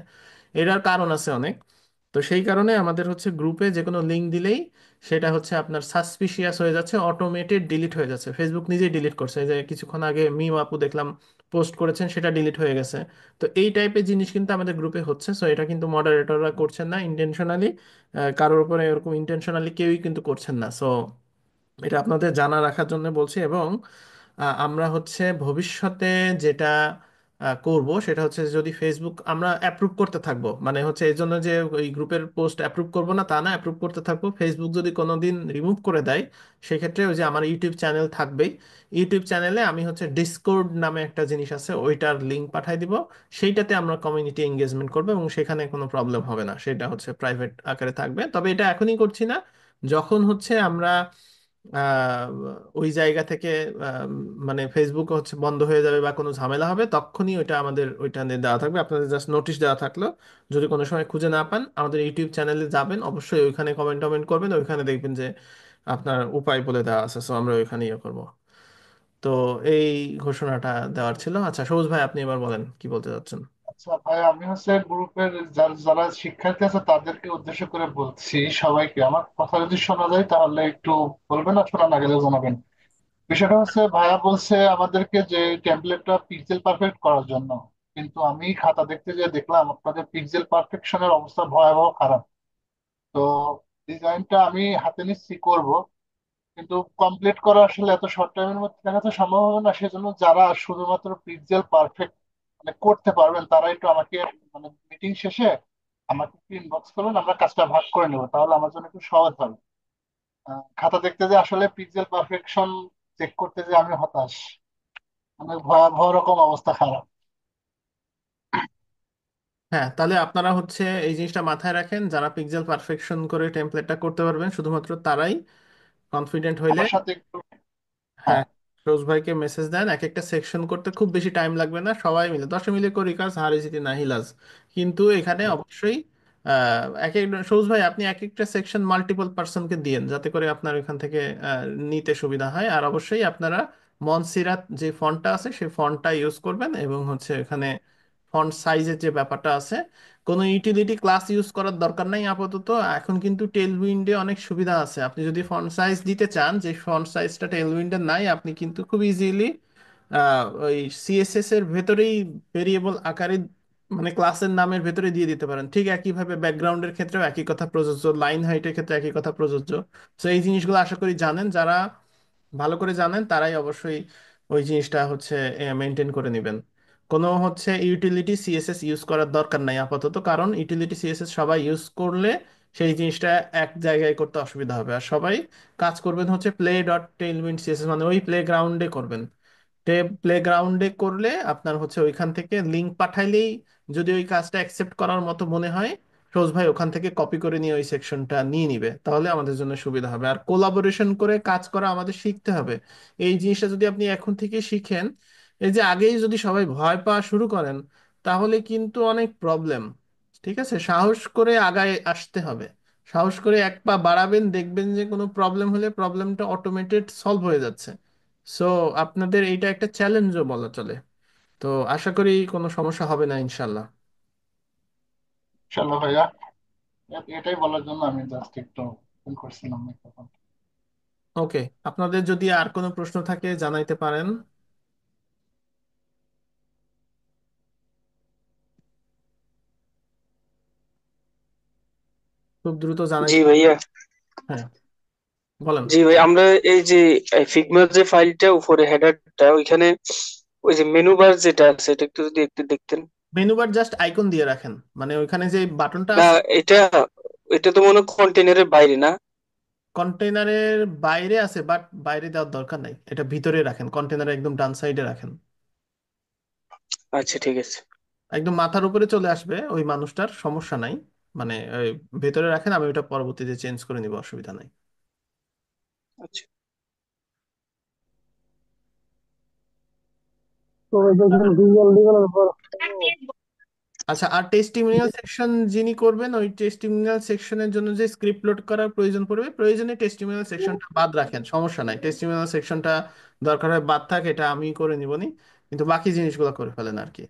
এটার কারণ আছে অনেক। তো সেই কারণে আমাদের হচ্ছে গ্রুপে যে কোনো লিঙ্ক দিলেই সেটা হচ্ছে আপনার সাসপিশিয়াস হয়ে যাচ্ছে, অটোমেটেড ডিলিট হয়ে যাচ্ছে, ফেসবুক নিজেই ডিলিট করছে। এই যে কিছুক্ষণ আগে মিম আপু দেখলাম পোস্ট করেছেন, সেটা ডিলিট হয়ে গেছে। তো এই টাইপের জিনিস কিন্তু আমাদের গ্রুপে হচ্ছে, সো এটা কিন্তু মডারেটররা করছেন না ইন্টেনশনালি, কারোর উপরে এরকম ইন্টেনশনালি কেউই কিন্তু করছেন না। সো এটা আপনাদের জানা রাখার জন্য বলছি। এবং আমরা হচ্ছে ভবিষ্যতে যেটা করব সেটা হচ্ছে, যদি ফেসবুক আমরা অ্যাপ্রুভ করতে থাকবো, মানে হচ্ছে এই জন্য যে ওই গ্রুপের পোস্ট অ্যাপ্রুভ করব না তা না, অ্যাপ্রুভ করতে থাকবো। ফেসবুক যদি কোনো দিন রিমুভ করে দেয়, সেক্ষেত্রে ওই যে আমার ইউটিউব চ্যানেল থাকবেই, ইউটিউব চ্যানেলে আমি হচ্ছে ডিসকর্ড নামে একটা জিনিস আছে, ওইটার লিঙ্ক পাঠাই দিব। সেইটাতে আমরা কমিউনিটি এঙ্গেজমেন্ট করবো এবং সেখানে কোনো প্রবলেম হবে না, সেটা হচ্ছে প্রাইভেট আকারে থাকবে। তবে এটা এখনই করছি না, যখন হচ্ছে আমরা আহ, ওই জায়গা থেকে আহ, মানে ফেসবুক হচ্ছে বন্ধ হয়ে যাবে বা কোনো ঝামেলা হবে, তখনই ওইটা আমাদের ওইটা নিয়ে দেওয়া থাকবে, আপনাদের জাস্ট নোটিশ দেওয়া থাকলো। যদি কোনো সময় খুঁজে না পান, আমাদের ইউটিউব চ্যানেলে যাবেন, অবশ্যই ওইখানে কমেন্ট টমেন্ট করবেন, ওইখানে দেখবেন যে আপনার উপায় বলে দেওয়া আছে, সো আমরা ওইখানে ইয়ে করবো। তো এই ঘোষণাটা দেওয়ার ছিল। আচ্ছা সবুজ ভাই, আপনি এবার বলেন কি বলতে চাচ্ছেন। আচ্ছা ভাই, আমি হচ্ছে গ্রুপের যারা শিক্ষার্থী আছে তাদেরকে উদ্দেশ্য করে বলছি, সবাইকে আমার কথা যদি শোনা যায় তাহলে একটু বলবেন, আর শোনা না গেলে জানাবেন। বিষয়টা হচ্ছে ভাইয়া বলছে আমাদেরকে যে টেমপ্লেটটা পিক্সেল পারফেক্ট করার জন্য, কিন্তু আমি খাতা দেখতে গিয়ে দেখলাম আপনাদের পিক্সেল পারফেকশনের অবস্থা ভয়াবহ খারাপ। তো ডিজাইনটা আমি হাতে নিচ্ছি করব, কিন্তু কমপ্লিট করা আসলে এত শর্ট টাইমের মধ্যে দেখা তো সম্ভব হবে না। সেজন্য যারা শুধুমাত্র পিক্সেল পারফেক্ট মানে করতে পারবেন তারা একটু আমাকে মানে মিটিং শেষে আমাকে একটু ইনবক্স করবেন, আমরা কাজটা ভাগ করে নেবো, তাহলে আমার জন্য একটু সহজ হবে। খাতা দেখতে যে আসলে পিক্সেল পারফেকশন চেক করতে যে আমি হতাশ, মানে ভয়াবহ রকম অবস্থা খারাপ। হ্যাঁ, তাহলে আপনারা হচ্ছে এই জিনিসটা মাথায় রাখেন, যারা পিক্সেল পারফেকশন করে টেমপ্লেটটা করতে পারবেন শুধুমাত্র তারাই কনফিডেন্ট হইলে, আমার সাথে একটু। হ্যাঁ। হ্যাঁ ফিরোজ ভাইকে মেসেজ দেন। এক একটা সেকশন করতে খুব বেশি টাইম লাগবে না, সবাই মিলে 10 মিলে করি কাজ, হারে জিতে নাহি লাজ। কিন্তু এখানে অবশ্যই এক এক সবুজ ভাই, আপনি এক একটা সেকশন মাল্টিপল পার্সনকে দিয়েন, যাতে করে আপনার এখান থেকে নিতে সুবিধা হয়। আর অবশ্যই আপনারা মনসিরাত যে ফন্টটা আছে সেই ফন্টটা ইউজ করবেন, এবং হচ্ছে এখানে ফন্ট সাইজের যে ব্যাপারটা আছে, কোনো ইউটিলিটি ক্লাস ইউজ করার দরকার নাই আপাতত। এখন কিন্তু টেলউইন্ডে অনেক সুবিধা আছে, আপনি যদি ফন্ট সাইজ দিতে চান, যে ফন্ট সাইজটা টেলউইন্ডে নাই, আপনি কিন্তু খুব ইজিলি ওই সিএসএস এর ভেতরেই ভেরিয়েবল আকারে মানে ক্লাসের নামের ভেতরে দিয়ে দিতে পারেন। ঠিক একইভাবে ব্যাকগ্রাউন্ডের ক্ষেত্রেও একই কথা প্রযোজ্য, লাইন হাইটের ক্ষেত্রে একই কথা প্রযোজ্য। তো এই জিনিসগুলো আশা করি জানেন, যারা ভালো করে জানেন তারাই অবশ্যই ওই জিনিসটা হচ্ছে মেনটেন করে নেবেন। কোনো হচ্ছে ইউটিলিটি সিএসএস ইউজ করার দরকার নাই আপাতত, কারণ ইউটিলিটি সিএসএস সবাই ইউজ করলে সেই জিনিসটা এক জায়গায় করতে অসুবিধা হবে। আর সবাই কাজ করবেন হচ্ছে প্লে ডট টেলভিন সিএসএস, মানে ওই প্লে গ্রাউন্ডে করবেন। প্লে গ্রাউন্ডে করলে আপনার হচ্ছে ওইখান থেকে লিঙ্ক পাঠাইলেই, যদি ওই কাজটা অ্যাকসেপ্ট করার মতো মনে হয়, সৌজ ভাই ওখান থেকে কপি করে নিয়ে ওই সেকশনটা নিয়ে নিবে, তাহলে আমাদের জন্য সুবিধা হবে। আর কোলাবোরেশন করে কাজ করা আমাদের শিখতে হবে। এই জিনিসটা যদি আপনি এখন থেকে শিখেন, এই যে আগেই যদি সবাই ভয় পাওয়া শুরু করেন, তাহলে কিন্তু অনেক প্রবলেম। ঠিক আছে, সাহস করে আগায় আসতে হবে। সাহস করে এক পা বাড়াবেন, দেখবেন যে কোনো প্রবলেম হলে প্রবলেমটা অটোমেটেড সলভ হয়ে যাচ্ছে। সো আপনাদের এইটা একটা চ্যালেঞ্জও বলা চলে। তো আশা করি কোনো সমস্যা হবে না ইনশাল্লাহ। ইনশাল্লাহ ভাইয়া, এটাই বলার জন্য আমি জাস্ট একটু ফোন করছিলাম তখন। ওকে, আপনাদের যদি আর কোনো প্রশ্ন থাকে জানাইতে পারেন। খুব দ্রুত জি জানাইতে পারেন। ভাইয়া। হ্যাঁ, বলেন। জি ভাই, আমরা এই যে ফিগমার যে ফাইলটা উপরে হেডারটা ওইখানে ওই যে মেনু বার যেটা আছে এটা একটু যদি একটু দেখতেন। মেনু বার জাস্ট আইকন দিয়ে রাখেন, মানে ওইখানে যে বাটনটা না, আছে। এটা এটা তো মনে হয় কন্টেনারের বাইরে না? কন্টেনারের বাইরে আছে, বাট বাইরে দেওয়ার দরকার নাই, এটা ভিতরে রাখেন, কন্টেনারের একদম ডান সাইডে রাখেন। আচ্ছা ঠিক আছে। একদম মাথার উপরে চলে আসবে ওই মানুষটার, সমস্যা নাই। মানে ওই ভেতরে রাখেন, আমি ওটা পরবর্তীতে চেঞ্জ করে নিব, অসুবিধা নাই। আচ্ছা। তো যখন গুগল ডেভেলপার আচ্ছা, আর টেস্টিমোনিয়াল সেকশন যিনি করবেন, ওই টেস্টিমোনিয়াল সেকশনের জন্য যে স্ক্রিপ্ট লোড করার প্রয়োজন পড়বে, প্রয়োজনে টেস্টিমোনিয়াল সেকশনটা বাদ রাখেন, সমস্যা নাই। টেস্টিমোনিয়াল সেকশনটা দরকার হয় বাদ থাক, এটা আমি করে নিবনি, কিন্তু বাকি জিনিসগুলো করে ফেলেন আর কি।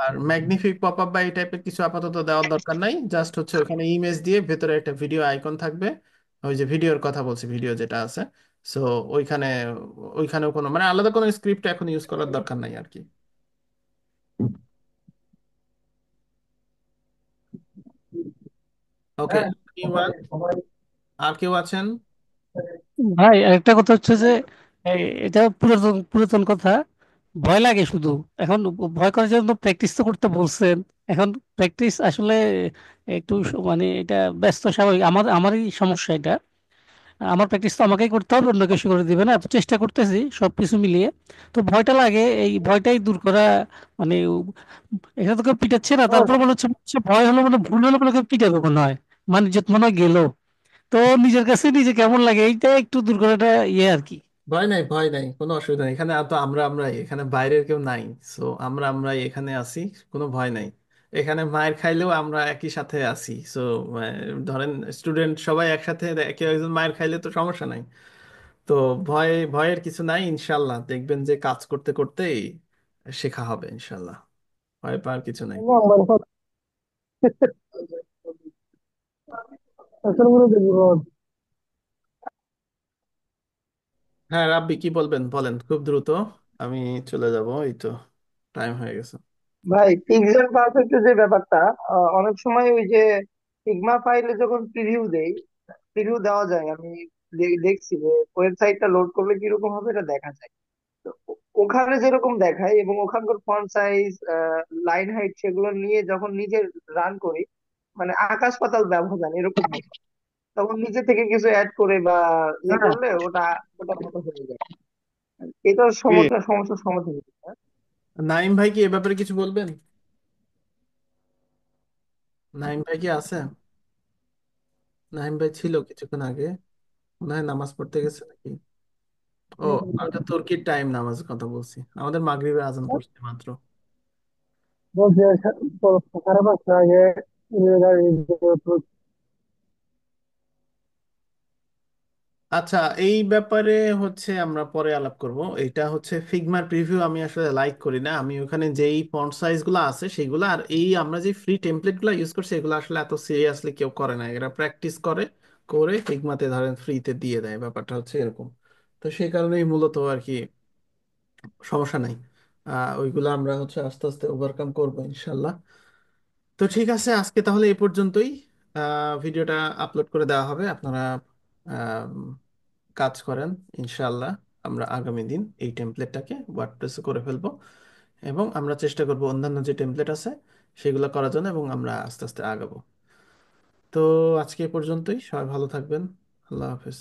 আর ম্যাগনিফিক পপআপ বা এই টাইপের কিছু আপাতত দেওয়ার দরকার নাই, জাস্ট হচ্ছে ওখানে ইমেজ দিয়ে ভেতরে একটা ভিডিও আইকন থাকবে। ওই যে ভিডিওর কথা বলছি, ভিডিও যেটা আছে, সো ওইখানে, ওইখানেও কোনো মানে আলাদা কোনো স্ক্রিপ্ট এখন ইউজ করার দরকার নাই আর কি। ওকে। আর কেউ আছেন? ভাই, আরেকটা কথা হচ্ছে যে এটা পুরাতন পুরাতন কথা, ভয় লাগে শুধু। এখন ভয় করার জন্য প্র্যাকটিস তো করতে বলছেন। এখন প্র্যাকটিস আসলে একটু মানে এটা ব্যস্ত স্বাভাবিক, আমারই সমস্যা এটা। আমার প্র্যাকটিস তো আমাকেই করতে হবে, অন্য কিছু করে দিবে না। তো চেষ্টা করতেছি সবকিছু মিলিয়ে। তো ভয়টা লাগে, এই ভয়টাই দূর করা। মানে এখানে তো কেউ পিটাচ্ছে না, তারপর মনে হচ্ছে হচ্ছে ভয় হলো মানে ভুল হলো মানে কেউ পিটাবে মনে হয়, মানে ইজ্জত মনে হয় গেল। তো নিজের কাছে নিজে কেমন লাগে এইটা একটু দূর করাটা আর কি। ভয় নাই, ভয় নাই, কোনো অসুবিধা নেই, এখানে তো আমরাই, এখানে বাইরের কেউ নাই। সো আমরাই এখানে আছি, কোনো ভয় নাই। এখানে মায়ের খাইলেও আমরা একই সাথে আছি। সো ধরেন স্টুডেন্ট সবাই একসাথে, কেউ একজন মায়ের খাইলে তো সমস্যা নাই। তো ভয়ের কিছু নাই, ইনশাল্লাহ দেখবেন যে কাজ করতে করতেই শেখা হবে ইনশাল্লাহ। ভয় পাওয়ার কিছু নাই। হ্যাঁ রাব্বি, কি বলবেন বলেন খুব দ্রুত, আমি চলে যাব, এই তো টাইম হয়ে গেছে। ভাই, পিক্সেল পারফেক্টের যে ব্যাপারটা, অনেক সময় ওই যে সিগমা ফাইলে যখন প্রিভিউ দেওয়া যায়, আমি দেখছি যে ওয়েবসাইটটা লোড করলে কিরকম হবে এটা দেখা যায়। তো ওখানে যেরকম দেখায় এবং ওখানকার ফন্ট সাইজ, লাইন হাইট সেগুলো নিয়ে যখন নিজে রান করি, মানে আকাশ পাতাল ব্যবধান এরকম হয়। তখন নিজে থেকে কিছু অ্যাড করে বা করলে ওটা ওটা মতো হয়ে যায়। এটার কি, সমস্যার সমাধান কি? নাইম ভাই কি এ ব্যাপারে কিছু বলবেন? নাইম ভাই কি আছে? নাইম ভাই ছিল কিছুক্ষণ আগে, মনে হয় নামাজ পড়তে গেছে নাকি। ও, আমি তো তুর্কির টাইম নামাজের কথা বলছি, আমাদের মাগরিবের আজান পড়ছে মাত্র। বলছে খারাপ আছে আগে। আচ্ছা, এই ব্যাপারে হচ্ছে আমরা পরে আলাপ করব। এটা হচ্ছে ফিগমার প্রিভিউ, আমি আসলে লাইক করি না। আমি ওখানে যেই ফন্ট সাইজ গুলো আছে সেগুলো, আর এই আমরা যে ফ্রি টেমপ্লেট গুলো ইউজ করছি এগুলো আসলে এত সিরিয়াসলি কেউ করে না, এরা প্র্যাকটিস করে করে ফিগমাতে ধরেন ফ্রিতে দিয়ে দেয়, ব্যাপারটা হচ্ছে এরকম। তো সেই কারণেই মূলত আর কি সমস্যা নাই। ওইগুলো আমরা হচ্ছে আস্তে আস্তে ওভারকাম করবো ইনশাল্লাহ। তো ঠিক আছে, আজকে তাহলে এই পর্যন্তই। ভিডিওটা আপলোড করে দেওয়া হবে, আপনারা আম, কাজ করেন ইনশাল্লাহ। আমরা আগামী দিন এই টেমপ্লেটটাকে ওয়ার্ডপ্রেসে করে ফেলবো, এবং আমরা চেষ্টা করব অন্যান্য যে টেমপ্লেট আছে সেগুলো করার জন্য, এবং আমরা আস্তে আস্তে আগাবো। তো আজকে এ পর্যন্তই, সবাই ভালো থাকবেন। আল্লাহ হাফেজ।